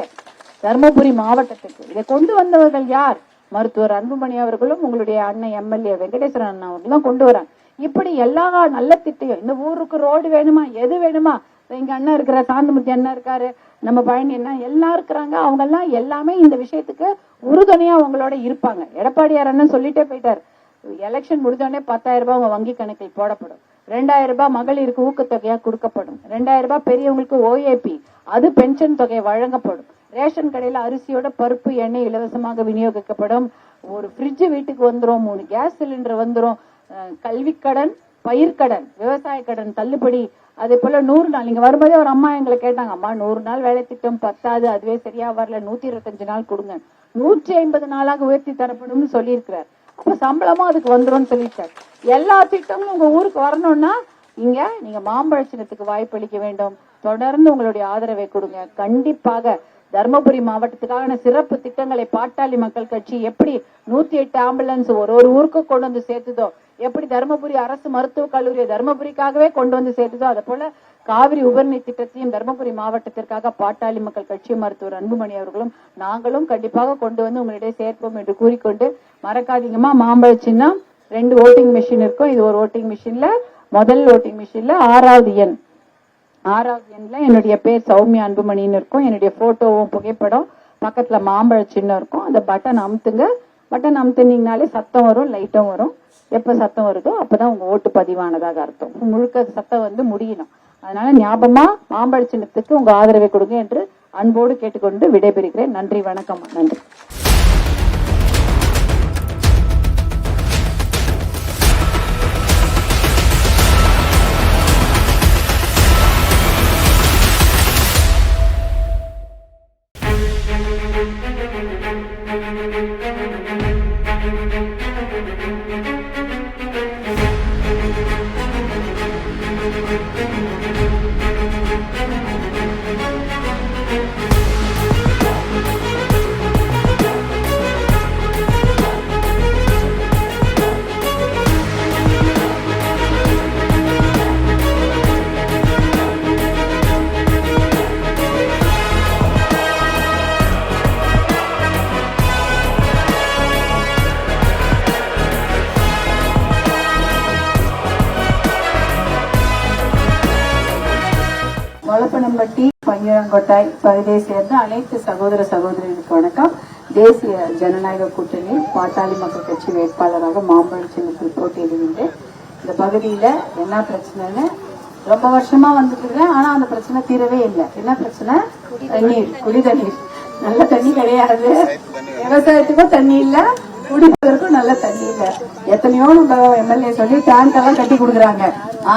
Speaker 1: தர்மபுரி மாவட்டத்துக்கு. இதை கொண்டு வந்தவர்கள் யார்? மருத்துவர் அன்புமணி அவர்களும் உங்களுடைய அண்ணன் எம்எல்ஏ வெங்கடேஸ்வரன் அண்ணா அவர்கள் தான் கொண்டு வராங்க. இப்படி எல்லா நல்ல திட்டம், இந்த ஊருக்கு ரோடு வேணுமா, எது வேணுமா, எங்க அண்ணன் இருக்கிற சாந்தமூர்த்தி அண்ணன் இருக்காரு, நம்ம பழனி என்ன எல்லாம் இருக்கிறாங்க. அவங்க எல்லாம் எல்லாமே இந்த விஷயத்துக்கு உறுதுணையா அவங்களோட இருப்பாங்க. எடப்பாடியார் அண்ணன் சொல்லிட்டே போயிட்டாரு, எலெக்ஷன் முடிஞ்சோடனே 10,000 ரூபாய் உங்க வங்கி கணக்கில் போடப்படும், 2,000 ரூபாய் மகளிருக்கு ஊக்கத்தொகையா கொடுக்கப்படும், 2,000 ரூபாய் பெரியவங்களுக்கு ஓஏபி அது பென்ஷன் தொகை வழங்கப்படும், ரேஷன் கடையில அரிசியோட பருப்பு எண்ணெய் இலவசமாக விநியோகிக்கப்படும், ஒரு ஃப்ரிட்ஜ் வீட்டுக்கு வந்துரும், 3 கேஸ் சிலிண்டர் வந்துரும், கல்வி கடன், பயிர்க்கடன், விவசாய கடன் தள்ளுபடி, அதே போல 100 நாள். இங்க வரும்போதே ஒரு அம்மா எங்களை கேட்டாங்க, அம்மா 100 நாள் வேலை திட்டம் பத்தாது, அதுவே சரியா வரல, 125 நாள் கொடுங்க, 150 நாளாக உயர்த்தி தரப்படும் சொல்லி இருக்கிறார். அப்ப சம்பளமும் அதுக்கு வந்துரும் சொல்லிட்டார். எல்லா திட்டமும் உங்க ஊருக்கு வரணும்னா இங்க நீங்க மாம்பழ சின்னத்துக்கு வாய்ப்பளிக்க வேண்டும். தொடர்ந்து உங்களுடைய ஆதரவை கொடுங்க. கண்டிப்பாக தர்மபுரி மாவட்டத்துக்கான சிறப்பு திட்டங்களை பாட்டாளி மக்கள் கட்சி எப்படி 108 ஆம்புலன்ஸ் ஒரு ஊருக்கு கொண்டு வந்து சேர்த்துதோ, எப்படி தர்மபுரி அரசு மருத்துவக் கல்லூரியை தர்மபுரிக்காகவே கொண்டு வந்து சேர்த்துதோ, அதை போல காவிரி உபரிநீர் திட்டத்தையும் தர்மபுரி மாவட்டத்திற்காக பாட்டாளி மக்கள் கட்சி மருத்துவர் அன்புமணி அவர்களும் நாங்களும் கண்டிப்பாக கொண்டு வந்து உங்களிடையே சேர்ப்போம் என்று கூறிக்கொண்டு, மறக்காதீங்கம்மா, மாம்பழ சின்னம் 2 ஓட்டிங் மிஷின் இருக்கும். இது ஒரு ஓட்டிங் மிஷின்ல, முதல் ஓட்டிங் மிஷின்ல 6வது எண்ல என்னுடைய பேர் சௌமியா அன்புமணின்னு இருக்கும். என்னுடைய போட்டோவும் புகைப்படம், பக்கத்துல மாம்பழ சின்னம் இருக்கும். அந்த பட்டன் அமுத்துங்க. பட்டன் அமுத்துனீங்கனாலே சத்தம் வரும், லைட்டும் வரும். எப்ப சத்தம் வருதோ அப்பதான் உங்க ஓட்டு பதிவானதாக அர்த்தம். முழுக்க சத்தம் வந்து முடியணும். அதனால ஞாபகமா மாம்பழ சின்னத்துக்கு உங்க ஆதரவை கொடுங்க என்று அன்போடு கேட்டுக்கொண்டு விடைபெறுகிறேன். நன்றி, வணக்கம். நன்றி. வளப்பனம்பட்டி பையரங்கோட்டாய் பகுதியை சேர்ந்த அனைத்து சகோதர சகோதரிகளுக்கு வணக்கம். தேசிய ஜனநாயக கூட்டணி பாட்டாளி மக்கள் கட்சி வேட்பாளராக மாம்பழ சின்னத்தில் போட்டியிடுகின்றேன். இந்த பகுதியில என்ன பிரச்சனைன்னு ரொம்ப வருஷமா வந்துட்டு இருக்கேன். ஆனா அந்த பிரச்சனை தீரவே இல்லை. என்ன பிரச்சனை? தண்ணீர், குடி தண்ணீர். நல்ல தண்ணி கிடையாது, விவசாயத்துக்கும் தண்ணி இல்ல, குடிப்பதற்கும் நல்ல தண்ணி இல்ல. எத்தனையோ நம்ம எம்எல்ஏ சொல்லி டேங்க் எல்லாம் கட்டி கொடுக்குறாங்க.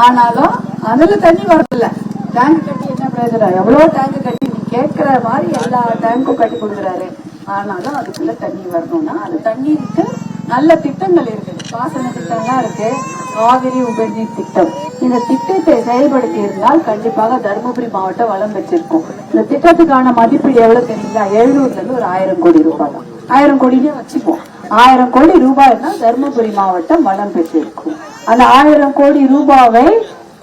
Speaker 1: ஆனாலும் அதுல தண்ணி வரல. டேங்க் கட்டி என்ன பிரயோஜனம்? எவ்வளவு டேங்க் கட்டி நீ கேட்கிற மாதிரி எல்லா டேங்க்கும் கட்டி கொடுக்குறாரு. ஆனாலும் அதுக்குள்ள தண்ணி வரணும்னா அந்த தண்ணீருக்கு நல்ல திட்டங்கள் இருக்குது. பாசன திட்டம்லாம் இருக்கு. காவிரி உபரிநீர் திட்டம். இந்த திட்டத்தை செயல்படுத்தி இருந்தால் கண்டிப்பாக தர்மபுரி மாவட்டம் வளம் பெற்றிருக்கும். இந்த திட்டத்துக்கான மதிப்பீடு எவ்வளவு தெரியுங்களா? 700 இருந்து ஒரு 1000 கோடி ரூபாய் தான். 1000 கோடினே வச்சுப்போம். 1000 கோடி ரூபாய்னா தர்மபுரி மாவட்டம் வளம் பெற்றிருக்கும். அந்த 1000 கோடி ரூபாவை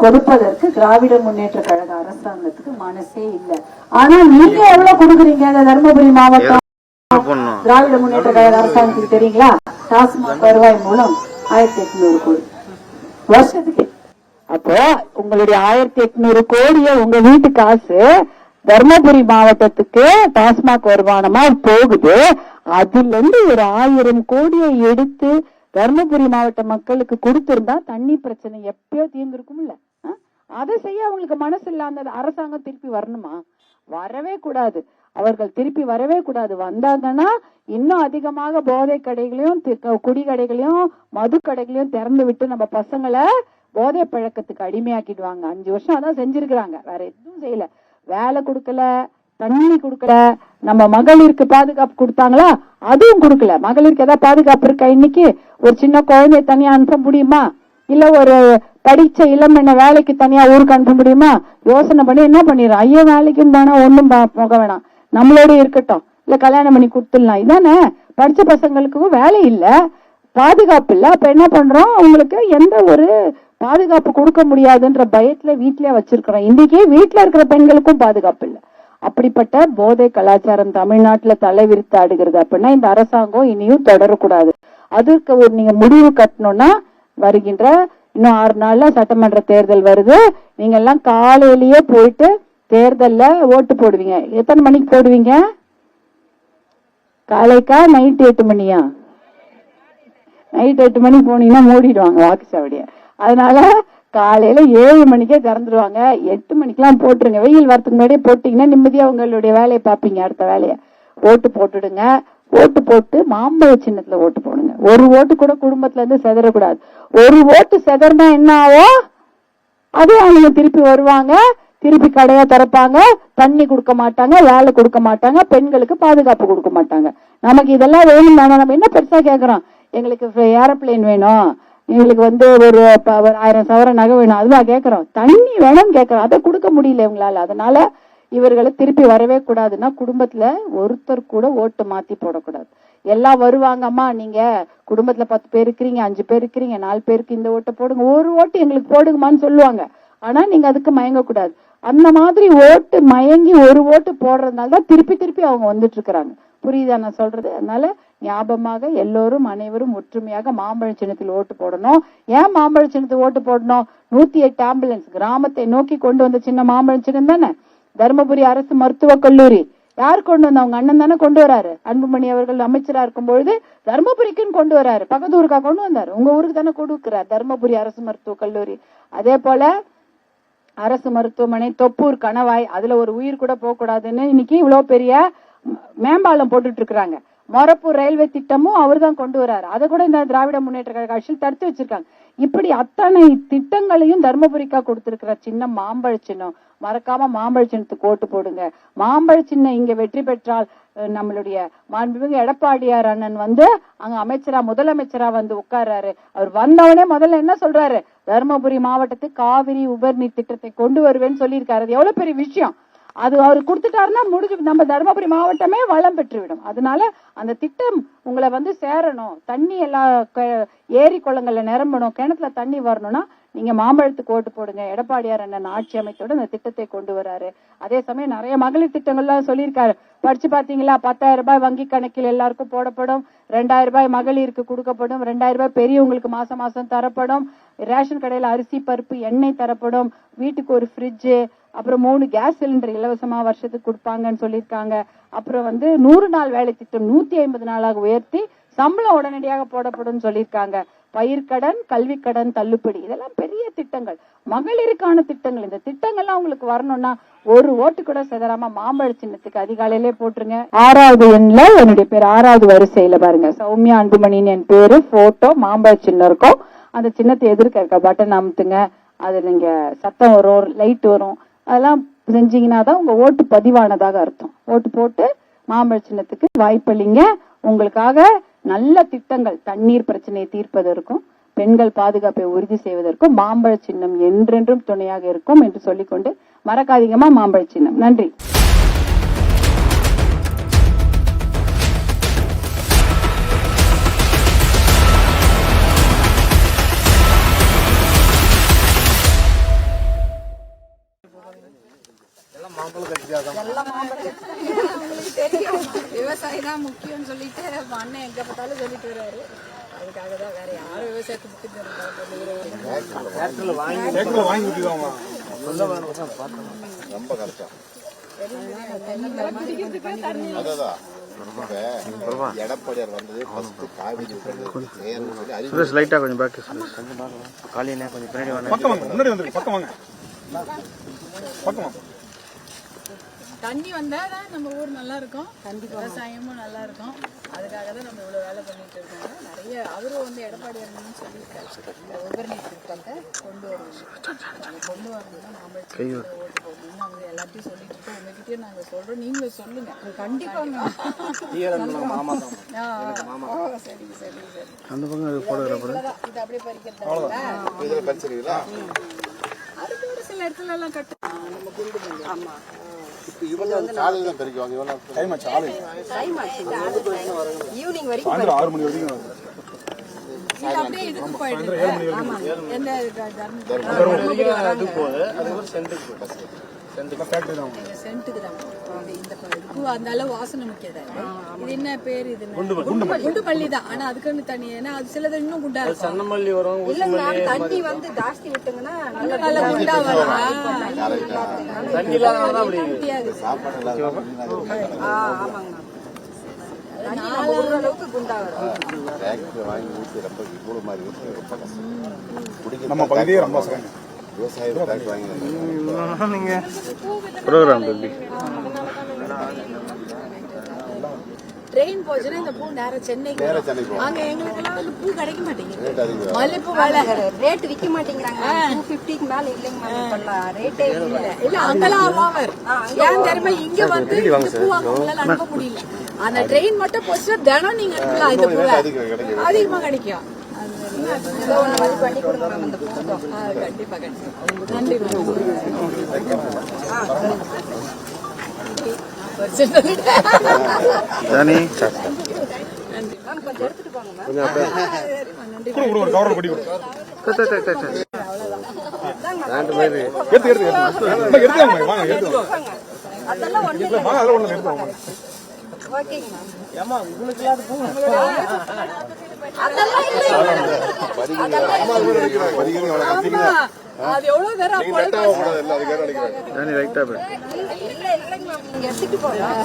Speaker 1: கொடுப்பதற்கு திராவிட முன்னேற்ற கழக அரசாங்கத்துக்கு மனசே இல்லை. ஆனா நீங்க எவ்வளவு கொடுக்குறீங்க அந்த தர்மபுரி மாவட்டம் திராவிட முன்னேற்ற கழக அரசாங்கத்துக்கு தெரியுங்களா? டாஸ்மாக் வருவாய் மூலம் 1800 கோடி வருஷத்துக்கு. அப்போ உங்களுடைய 1800 கோடிய உங்க வீட்டு காசு தர்மபுரி மாவட்டத்துக்கு டாஸ்மாக் வருமானமா போகுது. அதுல இருந்து ஒரு 1000 கோடியை எடுத்து தர்மபுரி மாவட்ட மக்களுக்கு கொடுத்திருந்தா தண்ணி பிரச்சனை எப்பயோ தீர்ந்திருக்கும்ல. அதை செய்ய அவங்களுக்கு மனசு இல்ல. அந்த அரசாங்கம் திருப்பி வரணுமா? வரவே கூடாது. அவர்கள் திருப்பி வரவே கூடாது. வந்தாங்கன்னா இன்னும் அதிகமாக போதை கடைகளையும் குடி கடைகளையும் மது கடைகளையும் திறந்து விட்டு நம்ம பசங்களை போதை பழக்கத்துக்கு அடிமையாக்கிடுவாங்க. 5 வருஷம் அதான் செஞ்சிருக்கிறாங்க. வேற எதுவும் செய்யல. வேலை கொடுக்கல, தண்ணி கொடுக்கல. நம்ம மகளிருக்கு பாதுகாப்பு கொடுத்தாங்களா? அதுவும் கொடுக்கல. மகளிருக்கு ஏதாவது பாதுகாப்பு இருக்கா? இன்னைக்கு ஒரு சின்ன குழந்தைய தனியா அனுப்ப முடியுமா? இல்ல ஒரு படிச்ச இளம்பெண்ண வேலைக்கு தனியா ஊருக்கு அனுப்ப முடியுமா? யோசனை பண்ணி என்ன பண்ணிடுறோம்? ஐயோ வேலைக்கும் போனா ஒண்ணும் போக வேணாம், நம்மளோட இருக்கட்டும், இல்ல கல்யாணம் பண்ணி கொடுத்துடலாம். இதானே? படிச்ச பசங்களுக்கும் வேலை இல்ல, பாதுகாப்பு இல்ல. அப்ப என்ன பண்றோம்? அவங்களுக்கு எந்த ஒரு பாதுகாப்பு கொடுக்க முடியாதுன்ற பயத்துல வீட்லயே வச்சிருக்கிறோம். இன்னைக்கே வீட்டுல இருக்கிற பெண்களுக்கும் பாதுகாப்பு இல்லை. அப்படிப்பட்ட போதை கலாச்சாரம் தமிழ்நாட்டுல தலைவிரித்து ஆடுகிறது. அப்படின்னா இந்த அரசாங்கம் இனியும் தொடரக்கூடாது. அதற்கு ஒரு நீங்க முடிவு கட்டணும்னா வருகின்ற இன்னும் 6 நாள்ல சட்டமன்ற தேர்தல் வருது. நீங்க எல்லாம் காலையிலேயே போயிட்டு தேர்தல்ல ஓட்டு போடுவீங்க. எத்தனை மணிக்கு போடுவீங்க? காலைக்கா நைட் 8 மணியா? நைட் 8 மணிக்கு போனீங்கன்னா மூடிடுவாங்க வாக்குச்சாவடிய. அதனால காலையில 7 மணிக்கே திறந்துடுவாங்க. 8 மணிக்கெல்லாம் போட்டுருங்க. வெயில் வரத்துக்கு முன்னாடியே போட்டீங்கன்னா நிம்மதியா உங்களுடைய வேலையை பார்ப்பீங்க. அடுத்த வேலையை ஓட்டு போட்டுடுங்க. ஓட்டு போட்டு மாம்பழ சின்னத்துல ஓட்டு போடுங்க. ஒரு ஓட்டு கூட குடும்பத்துல இருந்து செதறக்கூடாது. ஒரு ஓட்டு செதறினா என்ன ஆகும்? அதே அவங்க திருப்பி வருவாங்க, திருப்பி கடையா திறப்பாங்க, தண்ணி கொடுக்க மாட்டாங்க, வேலை கொடுக்க மாட்டாங்க, பெண்களுக்கு பாதுகாப்பு கொடுக்க மாட்டாங்க. நமக்கு இதெல்லாம் வேணும் தானே. நம்ம என்ன பெருசா கேட்கறோம்? எங்களுக்கு ஏரோப்ளேன் வேணும், எங்களுக்கு ஒரு 1000 சவர நகை வேணும், அதுவா கேட்கறோம்? தண்ணி வேணும்னு கேட்கறோம். அதை கொடுக்க முடியல இவங்களால. அதனால இவர்களை திருப்பி வரவே கூடாதுன்னா குடும்பத்துல ஒருத்தர் கூட ஓட்டு மாத்தி போடக்கூடாது. எல்லாம் வருவாங்க. அம்மா நீங்க குடும்பத்துல 10 பேர் இருக்கிறீங்க, 5 பேர் இருக்கிறீங்க, 4 பேருக்கு இந்த ஓட்டை போடுங்க, ஒரு ஓட்டு எங்களுக்கு போடுங்கம்மான்னு சொல்லுவாங்க. ஆனா நீங்க அதுக்கு மயங்க கூடாது. அந்த மாதிரி ஓட்டு மயங்கி ஒரு ஓட்டு போடுறதுனால தான் திருப்பி திருப்பி அவங்க வந்துட்டு இருக்கிறாங்க. புரியுதா நான் சொல்றது? அதனால ஞாபகமாக எல்லோரும் அனைவரும் ஒற்றுமையாக மாம்பழ சின்னத்தில் ஓட்டு போடணும். ஏன் மாம்பழ சின்னத்தில் ஓட்டு போடணும்? 108 ஆம்புலன்ஸ் கிராமத்தை நோக்கி கொண்டு வந்த சின்ன மாம்பழ சின்னம் தானே. தர்மபுரி அரசு மருத்துவக் கல்லூரி யார் கொண்டு வந்தா? அவங்க அண்ணன் தானே கொண்டு வராரு. அன்புமணி அவர்கள் அமைச்சரா இருக்கும் பொழுது தர்மபுரிக்குன்னு கொண்டு வராரு. பக்கத்து ஊருக்கா கொண்டு வந்தாரு? உங்க ஊருக்கு தானே கொடுக்கிறார் தர்மபுரி அரசு மருத்துவக் கல்லூரி. அதே போல அரசு மருத்துவமனை தொப்பூர் கணவாய், அதுல ஒரு உயிர் கூட போக கூடாதுன்னு இன்னைக்கு இவ்வளவு பெரிய மேம்பாலம் போட்டுட்டு இருக்கிறாங்க. மொரப்பூர் ரயில்வே திட்டமும் அவர் தான் கொண்டு வராரு. அதை கூட இந்த திராவிட முன்னேற்ற கழக ஆட்சியில் தடுத்து வச்சிருக்காங்க. இப்படி அத்தனை திட்டங்களையும் தர்மபுரிக்கா கொடுத்திருக்கிற சின்னம் மாம்பழ சின்னம். மறக்காம மாம்பழ சின்னத்துக்கு ஓட்டு போடுங்க. மாம்பழ சின்னம் இங்க வெற்றி பெற்றால் நம்மளுடைய மாண்புமிகு எடப்பாடியார் அண்ணன் அங்க அமைச்சரா முதலமைச்சரா உட்கார்றாரு. அவர் வந்தவனே முதல்ல என்ன சொல்றாரு? தர்மபுரி மாவட்டத்துக்கு காவிரி உபரிநீர் திட்டத்தை கொண்டு வருவேன்னு சொல்லியிருக்காரு. அது எவ்வளவு பெரிய விஷயம். அது அவர் கொடுத்துட்டாருன்னா முடிஞ்சு நம்ம தர்மபுரி மாவட்டமே வளம் பெற்றுவிடும். அதனால அந்த திட்டம் உங்களை சேரணும். தண்ணி எல்லாம் ஏரி குளங்கள்ல நிரம்பணும், கிணத்துல தண்ணி வரணும்னா நீங்க மாம்பழத்துக்கு ஓட்டு போடுங்க. எடப்பாடியார் அண்ணன் ஆட்சி அமைத்தோட அந்த திட்டத்தை கொண்டு வராரு. அதே சமயம் நிறைய மகளிர் திட்டங்கள்லாம் சொல்லியிருக்காரு. படிச்சு பாத்தீங்களா? 10,000 ரூபாய் வங்கி கணக்கில் எல்லாருக்கும் போடப்படும். 2,000 ரூபாய் மகளிருக்கு கொடுக்கப்படும். 2,000 ரூபாய் பெரியவங்களுக்கு மாசம் மாசம் தரப்படும். ரேஷன் கடையில அரிசி பருப்பு எண்ணெய் தரப்படும். வீட்டுக்கு ஒரு ஃப்ரிட்ஜ், அப்புறம் 3 கேஸ் சிலிண்டர் இலவசமா வருஷத்துக்கு கொடுப்பாங்கன்னு சொல்லியிருக்காங்க. அப்புறம் 100 நாள் வேலை திட்டம் 150 நாளாக உயர்த்தி சம்பளம் உடனடியாக போடப்படும் சொல்லியிருக்காங்க. பயிர்க்கடன், கல்வி கடன் தள்ளுபடி, இதெல்லாம் பெரிய திட்டங்கள், மகளிருக்கான திட்டங்கள். இந்த திட்டங்கள்லாம் உங்களுக்கு வரணும்னா ஒரு ஓட்டு கூட செதறாம மாம்பழ சின்னத்துக்கு அதிகாலையிலே போட்டுருங்க. 6வது எண்ல என்னுடைய பேர் 6வது வரிசையில பாருங்க, சௌமியா அன்புமணின்னு என் பேரு, போட்டோ, மாம்பழ சின்னம் இருக்கும். அந்த சின்னத்தை எதிர்க்க இருக்க பட்டன் அமுத்துங்க. அது நீங்க சத்தம் வரும், லைட் வரும், அதெல்லாம் செஞ்சீங்கன்னா தான் உங்க ஓட்டு பதிவானதாக அர்த்தம். ஓட்டு போட்டு மாம்பழ சின்னத்துக்கு வாய்ப்பளிங்க. உங்களுக்காக நல்ல திட்டங்கள், தண்ணீர் பிரச்சனையை தீர்ப்பதற்கும் பெண்கள் பாதுகாப்பை உறுதி செய்வதற்கும் மாம்பழ சின்னம் என்றென்றும் துணையாக இருக்கும் என்று சொல்லிக்கொண்டு மறக்காதீங்கம்மா மாம்பழ சின்னம். நன்றி.
Speaker 2: விவசாயம் தான் முக்கியம் சொல்லிட்டு அண்ணன் எங்க பார்த்தாலும் சொல்லிட்டு வர்றாரு. அதுக்காக தான் வேற யாரும் விவசாயத்துக்கு
Speaker 3: எடப்பாடியார் வந்தது காவிரி தண்ணி வந்தாதான் நம்ம ஊர் நல்லா இருக்கும், விவசாயமும் நல்லா இருக்கும். அதுக்காக தான் நம்ம இவ்வளவு வேலை பண்ணிட்டு இருக்கோம். நிறைய அவரும் எடப்பாடியார் சொல்லியிருக்காரு, இந்த உபரிநீர் திட்டத்தை கொண்டு வருவோம், கொண்டு வரணும்னா மாம்பழத்துக்கு ஓட்டு போடணும்னு அவங்க எல்லாத்தையும் சொல்லிட்டு இருக்கோம். உங்ககிட்டயும் நாங்க சொல்றோம், நீங்களும் சொல்லுங்க. கண்டிப்பா சரி சரி சரி, இது அப்படியே பறிக்கிறதா? அது கூட சில இடத்துல எல்லாம் கட்டு நம்ம குண்டு பண்ணி. ஆமா, ஈவினிங் வரைக்கும் 6 மணி வரைக்கும் இது அப்படியே இதுக்கு போயிடுது. எந்த சென்ட்டுக்கு தான் இந்த பூ அந்த அளவு வாசனை முக்கியதா. இது என்ன பேர்? இது குண்டு மல்லி தான். ஆனா அதுக்குன்னு தனி, ஏன்னா அது சிலது இன்னும் குண்டா இருக்கும்.
Speaker 2: சன்னமல்லி வரும். தண்ணி வந்து ஜாஸ்தி விட்டுங்கன்னா
Speaker 3: நல்லா குண்டா வரும்.
Speaker 2: தண்ணி இல்லாதனால அப்படி
Speaker 3: ஆமாங்க. அளவுக்கு குண்டா வரும்.
Speaker 4: நம்ம பகுதியே ரொம்ப
Speaker 2: நீங்க ப்ரோக்ராம்
Speaker 3: ட்ரெயின் போச்சுன்னா இந்த பூ நேரம் சென்னைக்கு அங்க எங்களுக்கெல்லாம் வந்து பூ கிடைக்க மாட்டேங்குது. மல்லிப்பூ ரேட் விற்க மாட்டேங்கிறாங்க. 250க்கு மேல இல்லைங்க ரேட்டே இல்ல. அங்கெல்லாம் ஓவர். ஏன் தெரியுமா, இங்க வந்து பூ வாங்க உங்களால அனுப்ப முடியல. அந்த ட்ரெயின் மட்டும் போச்சுன்னா தினம் நீங்க எடுக்கலாம். இந்த பூ அதிகமா கிடைக்கும். கண்டிப்பா கண்டிப்பா. நன்றி. அது எவ்வளவு நேரம் எடுத்துட்டு போகலாம்.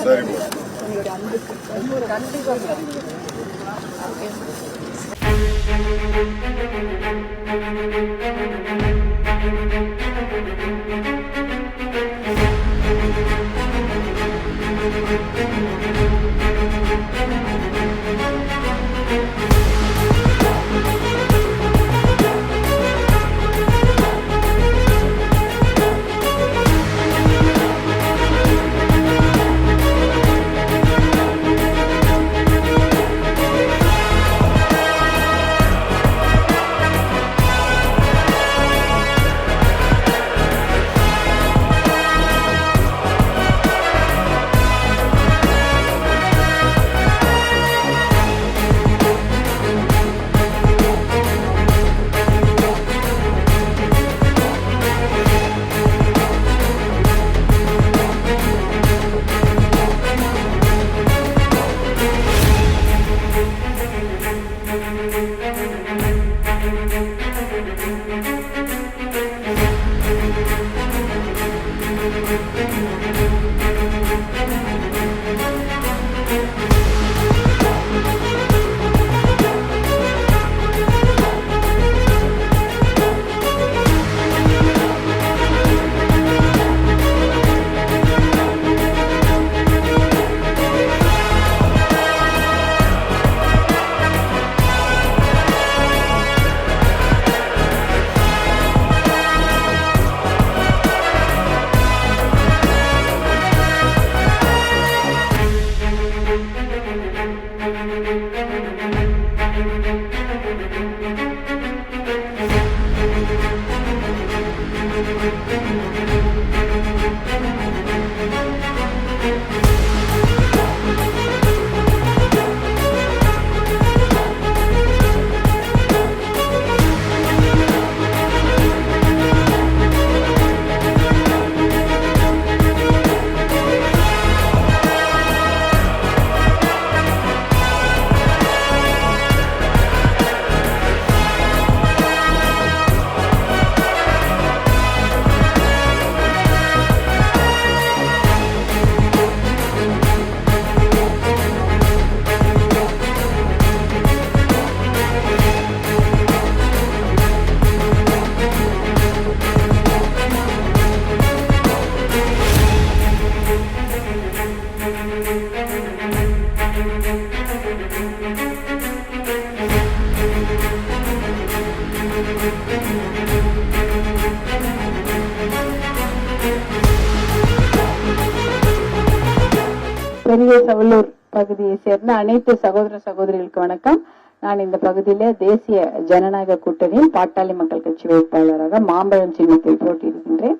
Speaker 1: பெரிய சவலூர் பகுதியை சேர்ந்த அனைத்து சகோதர சகோதரிகளுக்கு வணக்கம். நான் இந்த பகுதியில தேசிய ஜனநாயக கூட்டணியின் பாட்டாளி மக்கள் கட்சி வேட்பாளராக மாம்பழம் சின்னத்தில் போட்டியிடுகின்றேன்.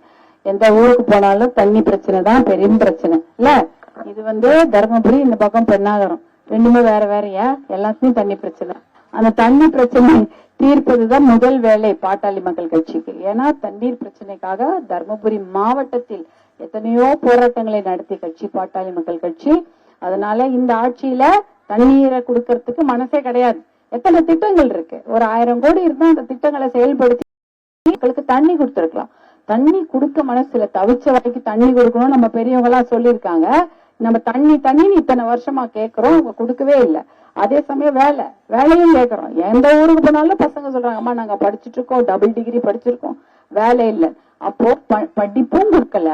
Speaker 1: எந்த ஊருக்கு போனாலும் தண்ணி பிரச்சனை தான் பெரும் பிரச்சனை இல்ல. இது தருமபுரி, இந்த பக்கம் பெண்ணாகரம், ரெண்டுமே வேற வேறையா, எல்லாத்துலயும் தண்ணி பிரச்சனை. அந்த தண்ணி பிரச்சனை தீர்ப்பதுதான் முதல் வேலை பாட்டாளி மக்கள் கட்சிக்கு. ஏன்னா தண்ணீர் பிரச்சனைக்காக தர்மபுரி மாவட்டத்தில் எத்தனையோ போராட்டங்களை நடத்திய கட்சி பாட்டாளி மக்கள் கட்சி. அதனால இந்த ஆட்சியில தண்ணீரை கொடுக்கறதுக்கு மனசே கிடையாது. எத்தனை திட்டங்கள் இருக்கு, ஒரு 1000 கோடி இருந்தா அந்த திட்டங்களை செயல்படுத்தி மக்களுக்கு தண்ணி கொடுத்துருக்கலாம். தண்ணி கொடுக்க மனசுல தவிச்ச வரைக்கும் தண்ணி கொடுக்கணும். நம்ம பெரியவங்க எல்லாம் சொல்லியிருக்காங்க, நம்ம தண்ணின்னு இத்தனை வருஷமா கேட்கிறோம், அவங்க கொடுக்கவே இல்லை. அதே சமயம் வேலையும் கேட்கிறோம். எந்த ஊருக்கு போனாலும் பசங்க சொல்றாங்க, அம்மா நாங்க படிச்சுட்டு இருக்கோம், டபுள் டிகிரி படிச்சிருக்கோம், வேலை இல்லை. அப்போ படிப்பும் கொடுக்கல,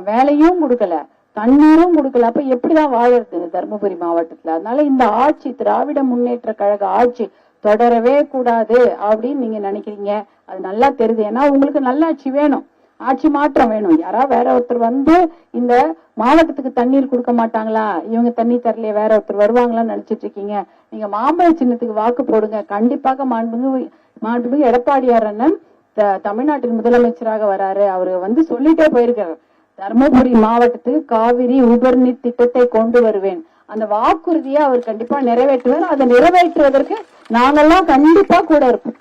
Speaker 1: வேலையும் கொடுக்கல, தண்ணீரும் கொடுக்கல. அப்ப எப்படிதான் வாழறது இந்த தர்மபுரி மாவட்டத்துல? அதனால இந்த ஆட்சி, திராவிட முன்னேற்ற கழக ஆட்சி தொடரவே கூடாது அப்படின்னு நீங்க நினைக்கிறீங்க. அது நல்லா தெரியுது. ஏன்னா உங்களுக்கு நல்லாட்சி வேணும், ஆட்சி மாற்றம் வேணும். யாராவது வேற ஒருத்தர் வந்து இந்த மாவட்டத்துக்கு தண்ணீர் கொடுக்க மாட்டாங்களா, இவங்க தண்ணி தரலையே, வேற ஒருத்தர் வருவாங்களான்னு நினைச்சிட்டு இருக்கீங்க. நீங்க மாம்பழ சின்னத்துக்கு வாக்கு போடுங்க. கண்டிப்பாக மாண்புமிகு எடப்பாடியார் அண்ணன் தமிழ்நாட்டின் முதலமைச்சராக வராரு. அவரு வந்து சொல்லிட்டே போயிருக்காரு, தர்மபுரி மாவட்டத்துக்கு காவிரி உபர்நீர் திட்டத்தை கொண்டு வருவேன். அந்த வாக்குறுதியை அவர் கண்டிப்பா நிறைவேற்றுவார். அதை நிறைவேற்றுவதற்கு நாங்கெல்லாம் கண்டிப்பா கூட இருப்போம்.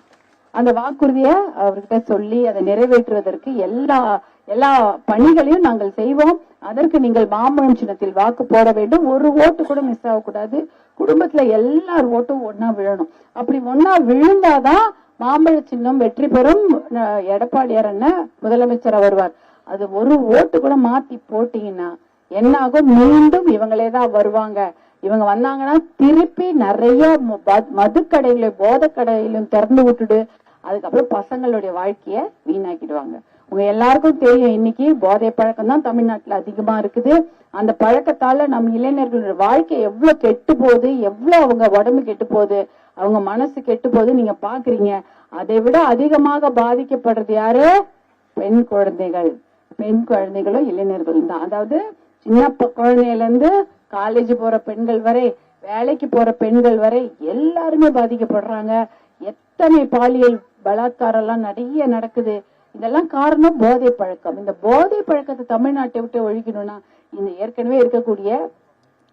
Speaker 1: அந்த வாக்குறுதியை அவர்கிட்ட சொல்லி அதை நிறைவேற்றுவதற்கு எல்லா பணிகளையும் நாங்கள் செய்வோம். அதற்கு நீங்கள் மாம்பழம் சின்னத்தில் வாக்கு போட வேண்டும். ஒரு ஓட்டு கூட மிஸ் ஆகக்கூடாது. குடும்பத்துல எல்லார் ஓட்டும் ஒன்னா விழணும். அப்படி ஒன்னா விழுந்தாதான் மாம்பழ சின்னம் வெற்றி பெறும். எடப்பாடியார் அண்ணன் முதலமைச்சரா வருவார். அது ஒரு ஓட்டு கூட மாத்தி போட்டீங்கன்னா என்ன ஆகும்? மீண்டும் இவங்களே தான் வருவாங்க. இவங்க வந்தாங்கன்னா திருப்பி நிறைய மதுக்கடைகளையும் போதைக்கடையிலும் திறந்து விட்டுடு, அதுக்கப்புறம் பசங்களுடைய வாழ்க்கைய வீணாக்கிடுவாங்க. உங்க எல்லாருக்கும் தெரியும், இன்னைக்கு போதை பழக்கம் தான் தமிழ்நாட்டுல அதிகமா இருக்குது. அந்த பழக்கத்தால நம்ம இளைஞர்களுடைய வாழ்க்கை எவ்வளவு கெட்டு போகுது, எவ்வளவு அவங்க உடம்பு கெட்டு போகுது, அவங்க மனசு கெட்டு போகுது நீங்க பாக்குறீங்க. அதை விட அதிகமாக பாதிக்கப்படுறது யாரு? பெண் குழந்தைகளும் இளைஞர்களும் தான். அதாவது சின்ன குழந்தையில இருந்து காலேஜ் போற பெண்கள் வரை, வேலைக்கு போற பெண்கள் வரை எல்லாருமே பாதிக்கப்படுறாங்க. எத்தனை பாலியல் பலாத்காரம் எல்லாம் நிறைய நடக்குது. இதெல்லாம் காரணம் போதை பழக்கம். இந்த போதை பழக்கத்தை தமிழ்நாட்டை விட்டு ஒழிக்கணும்னா இந்த ஏற்கனவே இருக்கக்கூடிய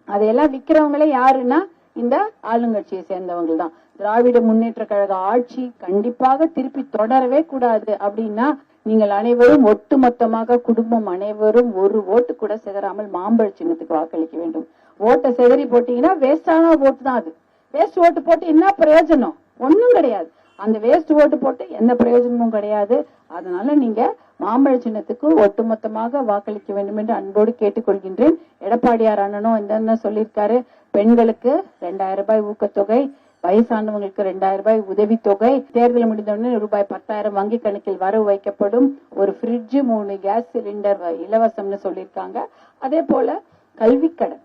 Speaker 1: அதையெல்லாம் விக்கிறவங்களே யாருன்னா இந்த ஆளுங்கட்சியை சேர்ந்தவங்க தான். திராவிட முன்னேற்ற கழக ஆட்சி கண்டிப்பாக திருப்பி தொடரவே கூடாது. அப்படின்னா நீங்கள் அனைவரும் ஒட்டுமொத்தமாக குடும்பம் அனைவரும் ஒரு ஓட்டு கூட சிதறாமல் மாம்பழ சின்னத்துக்கு வாக்களிக்க வேண்டும். ஓட்டை சிதறி போட்டீங்கன்னா வேஸ்டான ஓட்டு தான் அது. வேஸ்ட் ஓட்டு போட்டு என்ன பிரயோஜனம்? ஒன்னும் கிடையாது. அந்த வேஸ்ட் ஓட்டு போட்டு எந்த பிரயோஜனமும் கிடையாது. அதனால நீங்க மாம்பழ சின்னத்துக்கு ஒட்டுமொத்தமாக வாக்களிக்க வேண்டும் என்று அன்போடு கேட்டுக்கொள்கின்றேன். எடப்பாடியார் அண்ணனும் என்ன சொல்லியிருக்காரு, பெண்களுக்கு 2000 ரூபாய் ஊக்கத்தொகை, வயசானவங்களுக்கு 2000 ரூபாய் உதவித்தொகை, தேர்தல் முடிந்தவுடனே ரூபாய் 10,000 வங்கி கணக்கில் வரவு வைக்கப்படும், ஒரு ஃப்ரிட்ஜ் 3 கேஸ் சிலிண்டர் இலவசம்னு சொல்லியிருக்காங்க. அதே போல கல்வி கடன்,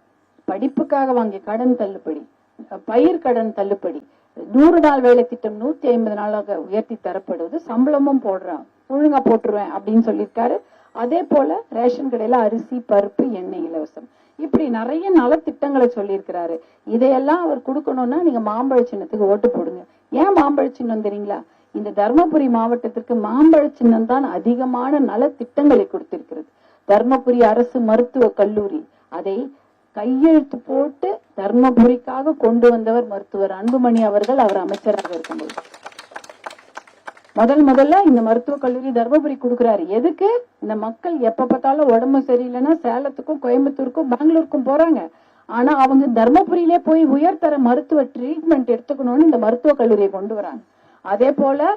Speaker 1: படிப்புக்காக வாங்கிய கடன் தள்ளுபடி, பயிர் கடன் தள்ளுபடி, 100 நாள் வேலை திட்டம் 150 நாளாக உயர்த்தி தரப்படுவது, சம்பளமும் போடுறான், ஒழுங்கா போட்டுருவேன் அப்படின்னு சொல்லியிருக்காரு. அதே போல ரேஷன் கடையில அரிசி பருப்பு எண்ணெய் இலவசம், இப்படி நிறைய நலத்திட்டங்களை சொல்லியிருக்கிறாரு. இதையெல்லாம் அவர் கொடுக்கணும்னா நீங்க மாம்பழ சின்னத்துக்கு ஓட்டு போடுங்க. ஏன் மாம்பழ சின்னம் தெரியுங்களா? இந்த தர்மபுரி மாவட்டத்திற்கு மாம்பழ சின்னம் தான் அதிகமான நலத்திட்டங்களை கொடுத்திருக்கிறது. தர்மபுரி அரசு மருத்துவ கல்லூரி அதை கையெழுத்து போட்டு தர்மபுரிக்காக கொண்டு வந்தவர் மருத்துவர் அன்புமணி அவர்கள். அவர் அமைச்சராக இருக்கும்போது முதல்ல இந்த மருத்துவக் கல்லூரி தர்மபுரி கொடுக்கிறாரு. எதுக்கு? இந்த மக்கள் எப்ப பார்த்தாலும் உடம்பு சரியில்லைன்னா சேலத்துக்கும் கோயம்புத்தூருக்கும் பெங்களூருக்கும் போறாங்க. ஆனா அவங்க தர்மபுரியிலே போய் உயர்தர மருத்துவ ட்ரீட்மெண்ட் எடுத்துக்கணும்னு இந்த மருத்துவக் கல்லூரியை கொண்டு வராங்க. அதே போல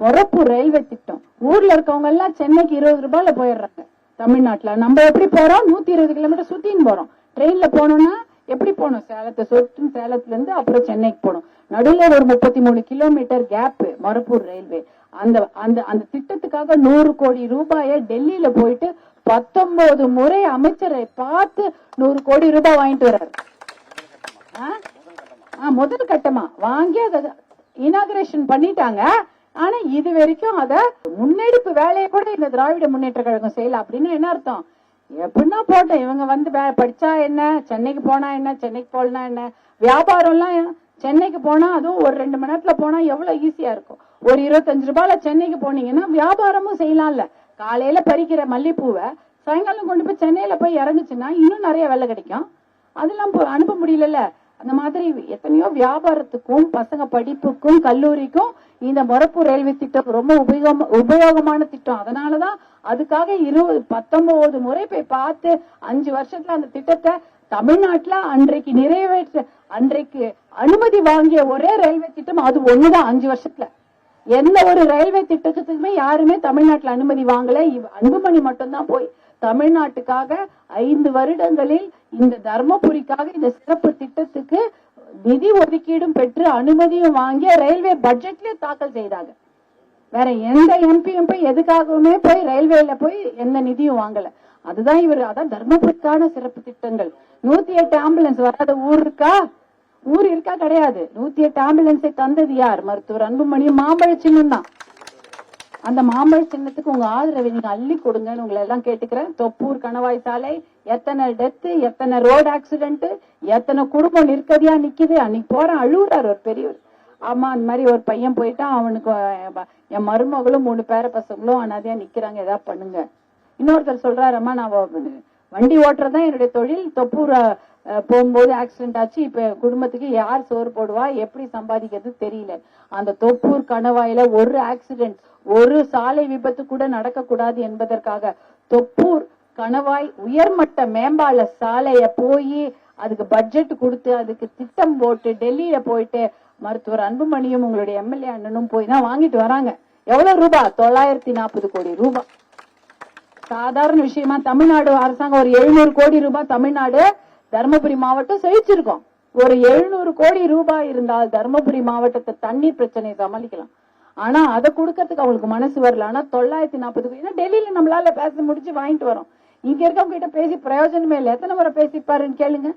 Speaker 1: மொரப்பூர் ரயில்வே திட்டம், ஊர்ல இருக்கவங்க எல்லாம் சென்னைக்கு 20 ரூபாயில போயிடுறாங்க. தமிழ்நாட்டுல நம்ம எப்படி போறோம்? 120 கிலோமீட்டர் சுத்தின்னு போறோம். ட்ரெயின்ல போனோம்னா எப்படி போகணும்? சேலத்தை சொட்டு சேலத்துல இருந்து அப்புறம் சென்னைக்கு போகணும். நடுவுல ஒரு 33 கிலோமீட்டர் கேப் மொரப்பூர் ரயில்வே. அந்த திட்டத்துக்காக 100 கோடி ரூபாயை டெல்லியில போயிட்டு 19 முறை அமைச்சரை பார்த்து 100 கோடி ரூபாய் வாங்கிட்டு வர்றாரு. முதல் கட்டமா வாங்கி அதை இனாகரேஷன் பண்ணிட்டாங்க. ஆனா இது வரைக்கும் அத முன்னெடுப்பு வேலையை கூட இந்த திராவிட முன்னேற்ற கழகம் செய்யல. அப்படின்னு என்ன அர்த்தம்? எப்படின்னா போட்டோம், இவங்க வந்து படிச்சா என்ன, சென்னைக்கு போனா என்ன, சென்னைக்கு போனா என்ன, வியாபாரம் எல்லாம் சென்னைக்கு போனா அதுவும் ஒரு 2 மணி நேரத்துல போனா எவ்வளவு ஈஸியா இருக்கும். ஒரு 25 ரூபாயில சென்னைக்கு போனீங்கன்னா வியாபாரமும் செய்யலாம்ல. காலையில பறிக்கிற மல்லிப்பூவை சாயங்காலம் கொண்டு போய் சென்னையில போய் இறங்குச்சுன்னா இன்னும் நிறைய வேலை கிடைக்கும். அதெல்லாம் அனுப்ப முடியல. அந்த மாதிரி எத்தனையோ வியாபாரத்துக்கும் பசங்க படிப்புக்கும் கல்லூரிக்கும் இந்த மொரப்பூர் ரயில்வே திட்டம் ரொம்ப உபயோகமான திட்டம். அதனாலதான் அதுக்காக 19 முறை போய் பார்த்து 5 வருஷத்துல அந்த திட்டத்தை தமிழ்நாட்டுல அன்றைக்கு அனுமதி வாங்கிய ஒரே ரயில்வே திட்டம் அது ஒண்ணுதான். 5 வருஷத்துல எந்த ஒரு ரயில்வே திட்டத்துக்குமே யாருமே தமிழ்நாட்டுல அனுமதி வாங்கல. அன்புமணி மட்டும்தான் போய் தமிழ்நாட்டுக்காக 5 வருடங்களில் இந்த தர்மபுரிக்காக இந்த சிறப்பு திட்டத்துக்கு நிதி ஒதுக்கீடும் பெற்று அனுமதியும் வாங்கிய ரயில்வே பட்ஜெட்ல தாக்கல் செய்தாங்க. வேற எந்த எம்பியும் போய் எதுக்காகவுமே போய் ரயில்வேல போய் எந்த நிதியும் வாங்கல. அதுதான் அதான் தர்மபுரிக்கான சிறப்பு திட்டங்கள். 108 ஆம்புலன்ஸ் வராத ஊர் இருக்கா? கிடையாது. 108 ஆம்புலன்ஸை தந்தது யார்? மருத்துவர் அன்புமணியும் மாம்பழ சின்னம் தான். அந்த மாம்பழ சின்னத்துக்கு உங்க ஆதரவை நீங்க அள்ளி கொடுங்கன்னு உங்களை எல்லாம் கேட்டுக்கிறேன். தொப்பூர் கணவாய் சாலை எத்தனை டெத்து, எத்தனை ரோடு ஆக்சிடென்ட், எத்தனை குடும்பம் நிற்கதியா நிக்குது. அன்னைக்கு போறேன் அழுகுறாரு ஒரு பெரியவர். ஆமா அந்த மாதிரி ஒரு பையன் போயிட்டான், அவனுக்கு என் மருமகளும் 3 பேர பசங்களும் அனாதையா நிக்கிறாங்க, ஏதாவது பண்ணுங்க. இன்னொருத்தர் சொல்றாரு, அம்மா நான் வண்டி ஓட்டுறதுதான் என்னுடைய தொழில், தொப்பூர் போகும்போது ஆக்சிடென்ட் ஆச்சு, இப்ப குடும்பத்துக்கு யார் சோறு போடுவா, எப்படி சம்பாதிக்கிறது தெரியல. அந்த தொப்பூர் கணவாயில ஒரு ஆக்சிடென்ட், ஒரு சாலை விபத்து கூட நடக்க கூடாது என்பதற்காக தொப்பூர் கணவாய் உயர்மட்ட மேம்பால சாலைய போய் அதுக்கு பட்ஜெட் கொடுத்து அதுக்கு திட்டம் போட்டு டெல்லியில போயிட்டு மருத்துவர் அன்புமணியும் உங்களுடைய எம்எல்ஏ அண்ணனும் போய் தான் வாங்கிட்டு வராங்க. எவ்வளவு ரூபாய்? 940 கோடி ரூபாய். சாதாரண விஷயமா? தமிழ்நாடு அரசாங்கம் ஒரு 700 கோடி ரூபாய் தமிழ்நாடு தர்மபுரி மாவட்டம் செழிச்சிருக்கோம். ஒரு 700 கோடி ரூபாய் இருந்தால் தர்மபுரி மாவட்டத்தை தண்ணீர் பிரச்சனையை சமாளிக்கலாம். ஆனா அதை கொடுக்கறதுக்கு அவங்களுக்கு மனசு வரல. ஆனா 940 கோடி டெல்லியில நம்மளால பேச முடிச்சு வாங்கிட்டு வரோம். இங்க இருக்கவங்க கிட்ட பேசி பிரயோஜனமே இல்லை. எத்தனை முறை பேசிப்பாருன்னு கேளுங்க.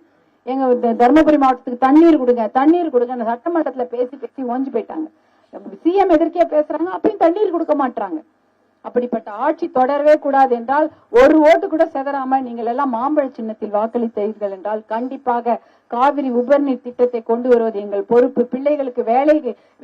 Speaker 1: எங்க தர்மபுரி மாவட்டத்துக்கு தண்ணீர் கொடுங்க சட்டமன்றத்துல பேசி ஓஞ்சு போயிட்டாங்க. சிஎம் எதிர்க்கே பேசுறாங்க, அப்பயும் தண்ணீர் கொடுக்க மாட்டாங்க. அப்படிப்பட்ட ஆட்சி தொடரவே கூடாது என்றால் ஒரு ஓட்டு கூட செதறாம நீங்கள் எல்லாம் மாம்பழ சின்னத்தில் வாக்களித்தீர்கள் என்றால் கண்டிப்பாக காவிரி உபர்நீர் திட்டத்தை கொண்டு வருவது எங்கள் பொறுப்பு. பிள்ளைகளுக்கு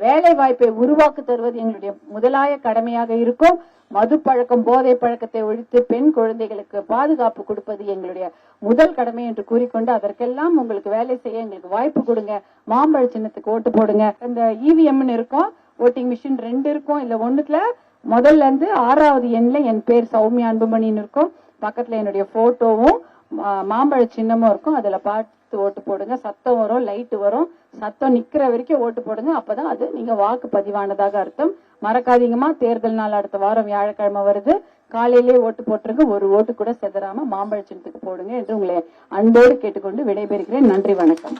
Speaker 1: வேலை வாய்ப்பை உருவாக்கி தருவது எங்களுடைய முதலாய கடமையாக இருக்கும். மது பழக்கம், போதை பழக்கத்தை ஒழித்து பெண் குழந்தைகளுக்கு பாதுகாப்பு கொடுப்பது எங்களுடைய முதல் கடமை என்று கூறிக்கொண்டு அதற்கெல்லாம் உங்களுக்கு வேலை செய்ய எங்களுக்கு வாய்ப்பு கொடுங்க. மாம்பழ சின்னத்துக்கு ஓட்டு போடுங்க. இந்த இவிஎம் இருக்கும், ஓட்டிங் மிஷின் 2 இருக்கும். இல்ல ஒண்ணுக்குல முதல்ல இருந்து 6வது எண்ல என் பேர் சௌமியா அன்புமணின்னு இருக்கும். பக்கத்துல என்னுடைய போட்டோவும் மாம்பழ சின்னமும் இருக்கும். அதுல பார்த்து ஓட்டு போடுங்க. சத்தம் வரும், லைட் வரும், சத்தம் நிக்கிற வரைக்கும் ஓட்டு போடுங்க. அப்பதான் அது நீங்க வாக்கு பதிவானதாக அர்த்தம். மறக்காதீங்கம்மா, தேர்தல் நாள் அடுத்த வாரம் வியாழக்கிழமை வருது. காலையிலேயே ஓட்டு போட்டுருங்க. ஒரு ஓட்டு கூட செதறாம மாம்பழ சின்னத்துக்கு போடுங்க என்று உங்களை அன்போடு கேட்டுக்கொண்டு விடைபெறுகிறேன். நன்றி, வணக்கம்.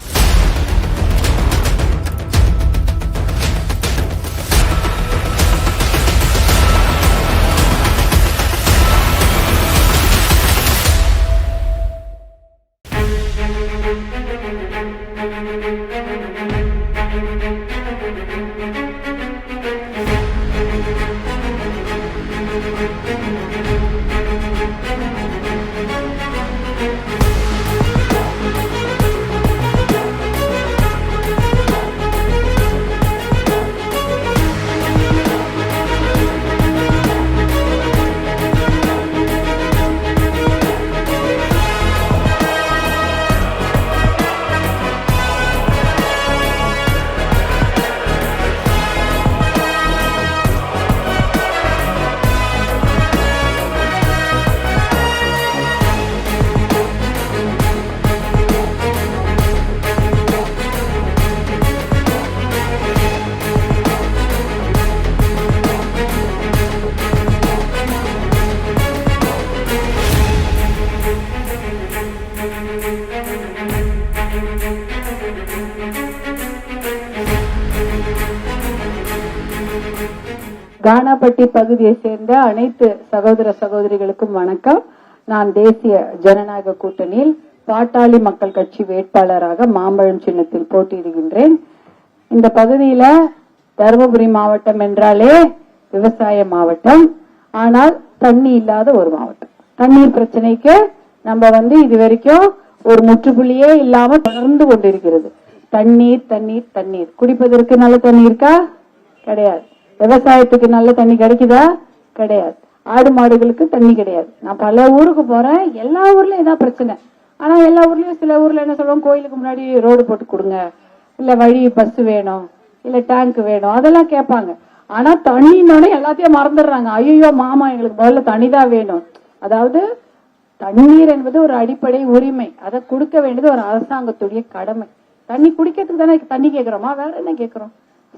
Speaker 1: கானாப்பட்டி பகுதியை சேர்ந்த அனைத்து சகோதர சகோதரிகளுக்கும் வணக்கம். நான் தேசிய ஜனநாயக கூட்டணியில் பாட்டாளி மக்கள் கட்சி வேட்பாளராக மாம்பழம் சின்னத்தில் போட்டியிடுகின்றேன். இந்த பகுதியில தருமபுரி மாவட்டம் என்றாலே விவசாய மாவட்டம், ஆனால் தண்ணி இல்லாத ஒரு மாவட்டம். தண்ணீர் பிரச்சனைக்கு நம்ம இது வரைக்கும் ஒரு முற்றுப்புள்ளியே இல்லாம தொடர்ந்து கொண்டிருக்கிறது. தண்ணீர் தண்ணீர் தண்ணீர். குடிப்பதற்கு நல்ல தண்ணி இருக்கா? கிடையாது. விவசாயத்துக்கு நல்ல தண்ணி கிடைக்குதா? கிடையாது. ஆடு மாடுகளுக்கு தண்ணி கிடையாது. நான் பல ஊருக்கு போறேன், எல்லா ஊர்லயும் ஏதாவது பிரச்சனை. ஆனா எல்லா ஊர்லயும் சில ஊர்ல என்ன சொல்லுவாங்க, கோயிலுக்கு முன்னாடி ரோடு போட்டு கொடுங்க, இல்ல வழி பஸ் வேணும், இல்ல டேங்க் வேணும், அதெல்லாம் கேட்பாங்க. ஆனா தண்ணினோட எல்லாத்தையும் மறந்துடுறாங்க. ஐயோ மாமா எங்களுக்கு முதல்ல தண்ணி தான் வேணும். அதாவது தண்ணீர் என்பது ஒரு அடிப்படை உரிமை, அதை கொடுக்க வேண்டியது ஒரு அரசாங்கத்துடைய கடமை. தண்ணி குடிக்கிறதுக்கு தானே தண்ணி கேட்கிறோமா, வேற என்ன கேட்கிறோம்?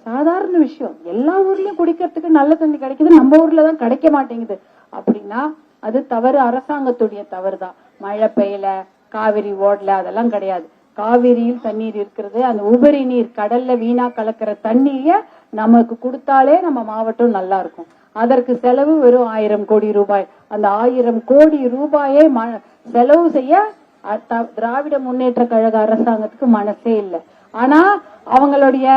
Speaker 1: சாதாரண விஷயம். எல்லா ஊர்லயும் குடிக்கிறதுக்கு நல்ல தண்ணி கிடைக்குது, நம்ம ஊர்ல தான் கிடைக்க மாட்டேங்குது அப்படின்னா அது தவறு, அரசாங்கத்துடைய தவறு தான். மழை பெய்யல, காவிரி ஓடல, அதெல்லாம் கிடையாது. காவிரியில் தண்ணீர் இருக்கிறது. அந்த உபரி நீர் கடல்ல வீணா கலக்கிற தண்ணீர நமக்கு கொடுத்தாலே நம்ம மாவட்டம் நல்லா இருக்கும். அதற்கு செலவு வெறும் 1000 கோடி ரூபாய். அந்த 1000 கோடி ரூபாயை செலவு செய்ய திராவிட முன்னேற்ற கழக அரசாங்கத்துக்கு மனசே இல்லை. ஆனா அவங்களுடைய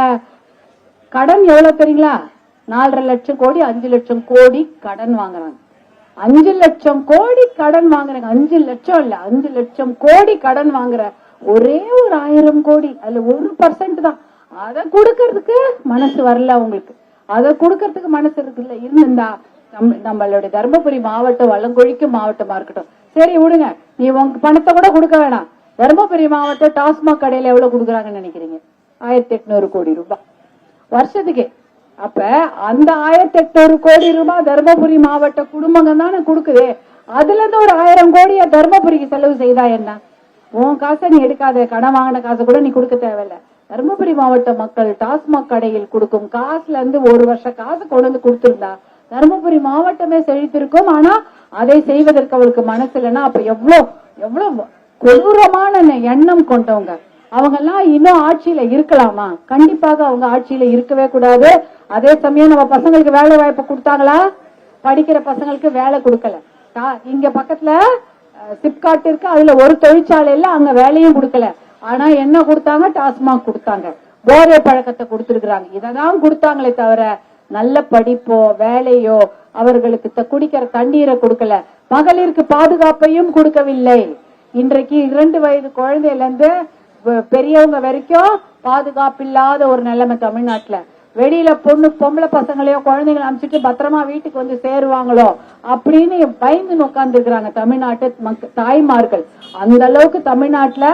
Speaker 1: கடன் எவ்வளவு தெரியுங்களா? 4.5 லட்சம் கோடி, 5 லட்சம் கோடி கடன் வாங்குறாங்க. 5 லட்சம் கோடி கடன் வாங்குறாங்க. 5 லட்சம் இல்ல, 5 லட்சம் கோடி கடன் வாங்குற ஒரே ஒரு 1000 கோடி, அதுல 1% தான். அதை கொடுக்கறதுக்கு மனசு வரல அவங்களுக்கு. அதை கொடுக்கறதுக்கு மனசு இருக்குல்ல, இருந்தா நம்மளுடைய தர்மபுரி மாவட்டம் வளங்கொழிக்கும் மாவட்டமா இருக்கட்டும். சரி விடுங்க, நீ உங்க பணத்தை கூட கொடுக்க வேணாம். தர்மபுரி மாவட்டம் டாஸ்மாக் கடையில எவ்வளவு கொடுக்குறாங்கன்னு நினைக்கிறீங்க? 1800 கோடி ரூபாய் வருஷத்துக்கு. அப்ப அந்த 1800 கோடி ரூபாய் தர்மபுரி மாவட்ட குடும்பங்கள் தானே கொடுக்குது. அதுல இருந்து ஒரு 1000 கோடிய தர்மபுரிக்கு செலவு செய்தா என்ன? உன் காசை நீ எடுக்காத, கடன் வாங்கின காசை கூட நீ கொடுக்க தேவையில்லை. தர்மபுரி மாவட்ட மக்கள் டாஸ்மாக் கடையில் கொடுக்கும் காசுல இருந்து ஒரு வருஷ காசு கொண்டு வந்து கொடுத்திருந்தா தர்மபுரி மாவட்டமே செழித்திருக்கும். ஆனா அதை செய்வதற்கு அவளுக்கு மனசு இல்லைன்னா அப்ப எவ்வளவு கொடூரமான எண்ணம் கொண்டவங்க அவங்க எல்லாம். இன்னும் ஆட்சியில இருக்கலாமா? கண்டிப்பாக அவங்க ஆட்சியில இருக்கவே கூடாது. அதே சமயம் நம்ம பசங்களுக்கு வேலை வாய்ப்பு கொடுத்தாங்களா? படிக்கிற பசங்களுக்கு வேலை கொடுக்கல. இங்க பக்கத்துல சிப்காட் இருக்கு, அதுல ஒரு தொழிற்சாலையில அங்க வேலையும் கொடுக்கல. ஆனா என்ன கொடுத்தாங்க? டாஸ்மாக் கொடுத்தாங்க, போதை பழக்கத்தை கொடுத்திருக்கிறாங்க. இததான் கொடுத்தாங்களே தவிர நல்ல படிப்போ வேலையோ அவர்களுக்கு குடிக்கிற தண்ணீரை கொடுக்கல. மகளிருக்கு பாதுகாப்பையும் கொடுக்கவில்லை. இன்றைக்கு 2 வயது குழந்தையில இருந்து பெரியவங்க வரைக்கும் பாதுகாப்பு இல்லாத ஒரு நிலைமை தமிழ்நாட்டுல. வெளியில பொம்பளை பசங்களையோ குழந்தைகளை அனுப்பிச்சிட்டு பத்திரமா வீட்டுக்கு வந்து சேருவாங்களோ அப்படின்னு பயந்து உட்கார்ந்து இருக்கிறாங்க தமிழ்நாட்டு தாய்மார்கள். அந்த அளவுக்கு தமிழ்நாட்டுல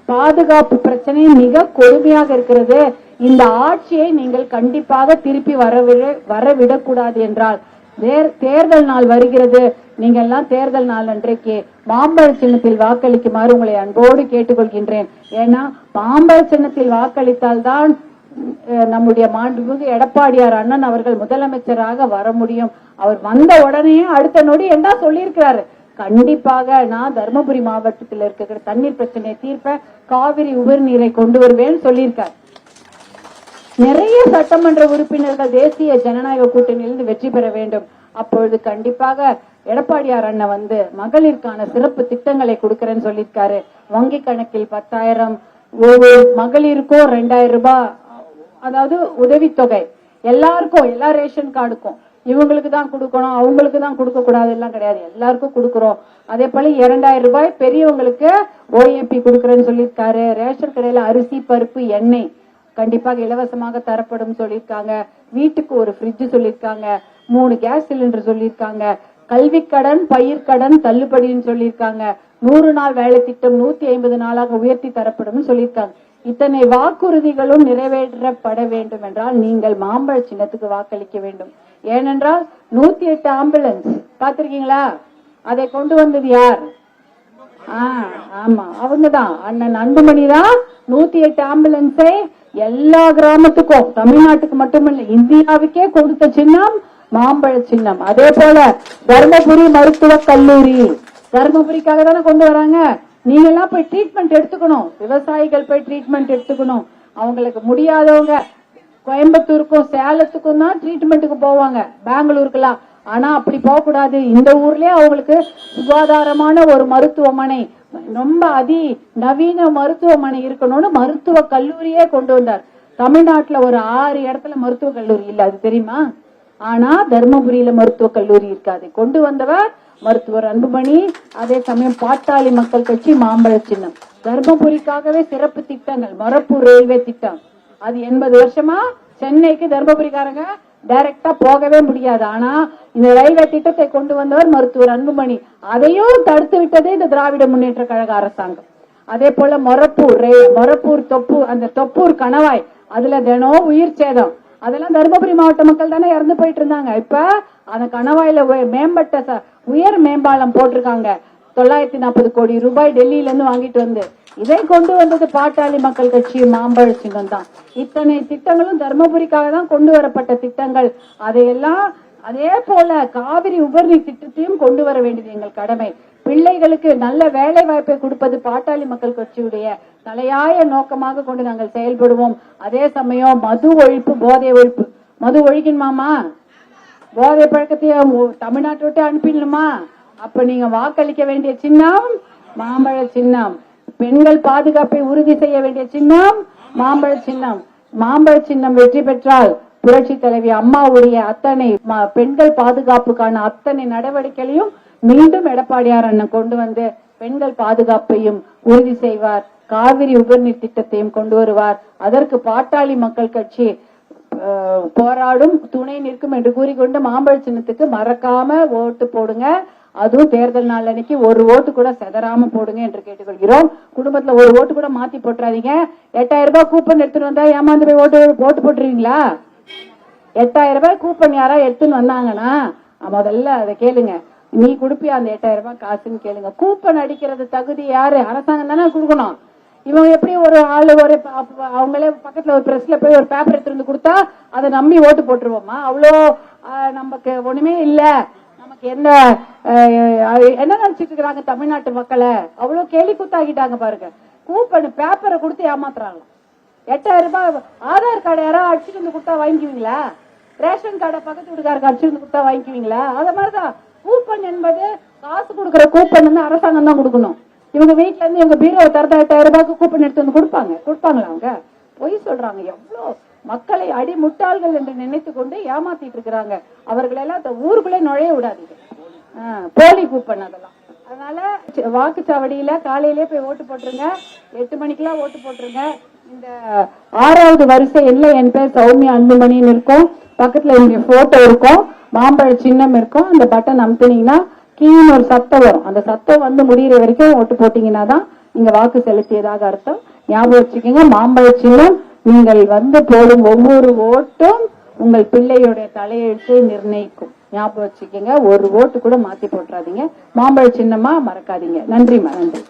Speaker 1: பாதுகாப்பு பிரச்சனை மிக கொடுமையாக இருக்கிறது. இந்த ஆட்சியை நீங்கள் கண்டிப்பாக திருப்பி வரவிடக்கூடாது என்றால் தேர்தல் நாள் வருகிறது. நீங்க எல்லாம் தேர்தல் நாள் அன்றைக்கு மாம்பழ சின்னத்தில் வாக்களிக்குமாறு உங்களை அன்போடு கேட்டுக்கொள்கின்றேன். ஏன்னா மாம்பழ சின்னத்தில் வாக்களித்தால் தான் நம்முடைய மாண்புமிகு எடப்பாடியார் அண்ணன் அவர்கள் முதலமைச்சராக வர முடியும். அவர் வந்த உடனே அடுத்த நொடி என்ன சொல்லியிருக்கிறாரு? கண்டிப்பாக நான் தர்மபுரி மாவட்டத்தில் இருக்கிற தண்ணீர் பிரச்சனையை தீர்ப்ப, காவிரி உபரி நீரை கொண்டு வருவேன்னு சொல்லியிருக்காரு. நிறைய சட்டமன்ற உறுப்பினர்கள் தேசிய ஜனநாயக கூட்டணியிலிருந்து வெற்றி பெற வேண்டும். அப்பொழுது கண்டிப்பாக எடப்பாடியார் அண்ணன் வந்து மகளிருக்கான சிறப்பு திட்டங்களை கொடுக்கறேன்னு சொல்லியிருக்காரு. வங்கி கணக்கில் 10,000, ஒவ்வொரு மகளிருக்கும் 2000 ரூபாய், அதாவது உதவித்தொகை எல்லாருக்கும், எல்லா ரேஷன் கார்டுக்கும் இவங்களுக்கு தான் கொடுக்கணும், அவங்களுக்கு தான் கொடுக்க கூடாது எல்லாம் கிடையாது, எல்லாருக்கும் கொடுக்கிறோம். அதே போல 2000 ரூபாய் பெரியவங்களுக்கு ஓஏபி கொடுக்கறேன்னு சொல்லியிருக்காரு. ரேஷன் கடையில அரிசி பருப்பு எண்ணெய் கண்டிப்பாக இலவசமாக தரப்படும் சொல்லியிருக்காங்க. வீட்டுக்கு ஒரு ஃப்ரிட்ஜ் சொல்லியிருக்காங்க. 3 கேஸ் சிலிண்டர் சொல்லியிருக்காங்க. கல்வி கடன் பயிர்க்கடன் தள்ளுபடின்னு சொல்லியிருக்காங்க. 100 நாள் வேலை திட்டம் 150 நாளாக உயர்த்தி தரப்படும் சொல்லியிருக்காங்க. இத்தனை வாக்குறுதிகளும் நிறைவேற்றப்பட வேண்டும் என்றால் நீங்கள் மாம்பழ சின்னத்துக்கு வாக்களிக்க வேண்டும். ஏனென்றால் 108 ஆம்புலன்ஸ் பாத்திருக்கீங்களா? அதை கொண்டு வந்தது யார்? ஆமா, அவங்கதான், அண்ணன் அன்புமணி தான் 108 ஆம்புலன்ஸை எல்லா கிராமத்துக்கும், தமிழ்நாட்டுக்கு மட்டுமல்ல இந்தியாவுக்கே கொடுத்த சின்னம் மாம்பழ சின்னம். அதே போல தர்மபுரி மருத்துவக் கல்லூரி தர்மபுரிக்காக தானே கொண்டு வராங்க. நீங்க எல்லாம் போய் ட்ரீட்மெண்ட் எடுத்துக்கணும். விவசாயிகள் போய் ட்ரீட்மெண்ட் எடுத்துக்கணும். அவங்களுக்கு முடியாதவங்க கோயம்புத்தூருக்கும் சேலத்துக்கும் தான் ட்ரீட்மெண்ட்டுக்கு போவாங்க, பெங்களூருக்குலாம். ஆனா அப்படி போக கூடாது. இந்த ஊர்லயே அவங்களுக்கு சுகாதாரமான ஒரு மருத்துவமனை, ரொம்ப நவீன மருத்துவமனை இருக்கணும்னு மருத்துவ கல்லூரியே கொண்டு வந்தார். தமிழ்நாட்டுல ஒரு 6 இடத்துல மருத்துவ கல்லூரி இல்ல, அது தெரியுமா? ஆனா தர்மபுரியில மருத்துவ கல்லூரி இருக்காது. கொண்டு வந்தவர் மருத்துவர் அன்புமணி. அதே சமயம் பாட்டாளி மக்கள் கட்சி மாம்பழ சின்னம். தர்மபுரிக்காகவே சிறப்பு திட்டங்கள், மொரப்பூர் ரயில்வே திட்டம், அது 80 வருஷமா சென்னைக்கு தர்மபுரிக்காரங்க டைரக்டா போகவே முடியாது. ஆனா இந்த ரயில்வே திட்டத்தை கொண்டு வந்தவர் மருத்துவர் அன்புமணி. அதையும் தடுத்து விட்டதே இந்த திராவிட முன்னேற்ற கழக அரசாங்கம். அதே போல மொரப்பூர் தொப்பூர் கணவாய், அதுல தினம் உயிர் சேதம். அதெல்லாம் தருமபுரி மாவட்ட மக்கள் தானே இறந்து போயிட்டு இருந்தாங்க. இப்ப அந்த கணவாயில மேம்பட்ட உயர் மேம்பாலம் போட்டிருக்காங்க. 940 கோடி ரூபாய் டெல்லியில இருந்து வாங்கிட்டு வந்து இதை கொண்டு வந்தது பாட்டாளி மக்கள் கட்சி மாம்பழ சின்னம் தான். இத்தனை திட்டங்களும் தர்மபுரிக்காக தான் கொண்டு வரப்பட்ட திட்டங்கள். அதையெல்லாம் அதே போல காவிரி உபரிநீர் திட்டத்தையும் கொண்டு வர வேண்டியது எங்கள் கடமை. பிள்ளைகளுக்கு நல்ல வேலை வாய்ப்பை கொடுப்பது பாட்டாளி மக்கள் கட்சியுடைய தலையாய நோக்கமாக கொண்டு நாங்கள் செயல்படுவோம். அதே சமயம் மது ஒழிப்பு, போதை ஒழிப்பு. மது ஒழிக்கணுமாமா? போதை பழக்கத்தையும் தமிழ்நாட்டை விட்டு அனுப்பிடணுமா? அப்ப நீங்க வாக்களிக்க வேண்டிய சின்னம் மாம்பழ சின்னம். பெண்கள் பாதுகாப்பை உறுதி செய்ய வேண்டிய சின்னம் மாம்பழ சின்னம். மாம்பழ சின்னம் வெற்றி பெற்றால் புரட்சி தலைவி அம்மாவுடைய அத்தனை பெண்கள் பாதுகாப்புக்கான அத்தனை நடவடிக்கைகளையும் மீண்டும் எடப்பாடியார் அண்ணன் கொண்டு வந்து பெண்கள் பாதுகாப்பையும் உறுதி செய்வார். காவிரி உபரிநீர் திட்டத்தையும் கொண்டு வருவார். அதற்கு பாட்டாளி மக்கள் கட்சி போராடும், துணை நிற்கும் என்று கூறிக்கொண்டு மாம்பழ சின்னத்துக்கு மறக்காம ஓட்டு போடுங்க. அதுவும் தேர்தல் நாள் அன்னைக்கு ஒரு ஓட்டு கூட செதறாம போடுங்க என்று கேட்டுக்கொள்கிறோம். குடும்பத்துல ஒரு ஓட்டு கூட மாத்தி போட்டுறாதீங்க. 8000 ரூபாய் கூப்பன் எடுத்துட்டு வந்தா ஏமாந்து போய் ஓட்டு போட்டுருவீங்களா? 8000 ரூபாய் கூப்பன் யாரா எடுத்துன்னு வந்தாங்கன்னா முதல்ல அதை கேளுங்க. நீ கொடுப்பியா அந்த 8000 ரூபாய் காசுன்னு கேளுங்க. கூப்பன் அடிக்கிறது தகுதி யாரு? அரசாங்கம் தானே கொடுக்கணும். இவங்க எப்படி ஒரு ஆளு அவங்களே பக்கத்துல ஒரு பிரஸ்ல போய் ஒரு பேப்பர் எடுத்துட்டு வந்து கொடுத்தா அதை நம்பி ஓட்டு போட்டுருவோமா? அவ்வளோ நமக்கு ஒண்ணுமே இல்ல. நமக்கு என்ன நினைச்சிட்டு இருக்கிறாங்க தமிழ்நாட்டு மக்களை? அவ்வளவு கேலி கூத்தாகிட்டாங்க பாருங்க. கூப்பன் பேப்பரை கொடுத்து ஏமாத்துறாங்க. 8000 ரூபாய் ஆதார் கார்டு யாராவது அடிச்சுட்டு வந்து கொடுத்தா வாங்கிக்குவீங்களா? ரேஷன் கார்டை பக்கத்து வீட்டுக்காரருக்கு அடிச்சுட்டு வந்து கொடுத்தா வாங்கிக்குவீங்களா? அத மாதிரிதான் கூப்பன் என்பது காசு கொடுக்கற கூப்பன் வந்து அரசாங்கம் தான் கொடுக்கணும். இவங்க வீட்டுல இருந்து இவங்க பீரோவை திறந்தா 8000 ரூபாய்க்கு கூப்பன் எடுத்து வந்து கொடுப்பாங்களா? அவங்க பொய் சொல்றாங்க. எவ்வளவு மக்களை அடிமுட்டாள்கள் என்று நினைத்து கொண்டு ஏமாத்திட்டு இருக்கிறாங்க. அவர்களெல்லாம் ஊருக்குள்ளே நுழைய விடாதீங்க. போலி கூப்பன் அதெல்லாம். அதனால வாக்குச்சாவடியில காலையிலே போய் ஓட்டு போட்டுருங்க. 8 மணிக்கெல்லாம் ஓட்டு போட்டுருங்க. இந்த 6வது வரிசை இல்ல, என் பேர் சௌமியா அன்புமணின்னு இருக்கும். பக்கத்துல என்னுடைய போட்டோ இருக்கும், மாம்பழ சின்னம் இருக்கும். அந்த பட்டன் அமுத்துனீங்கன்னா கீழே ஒரு சத்தம் வரும். அந்த சத்தம் வந்து முடிகிற வரைக்கும் ஓட்டு போட்டீங்கன்னா தான் நீங்க வாக்கு செலுத்தியதாக அர்த்தம். ஞாபகம் வச்சுக்கோங்க, மாம்பழ சின்னம் நீங்கள் வந்து போடும் ஒவ்வொரு ஓட்டும் உங்கள் பிள்ளையுடைய தலையெழுத்தை நிர்ணயிக்கும். ஞாபகம் வச்சுக்கோங்க. ஒரு ஓட்டு கூட மாத்தி போட்டுறாதீங்க. மாம்பழ சின்னமா மறக்காதீங்க. நன்றிமா, நன்றி.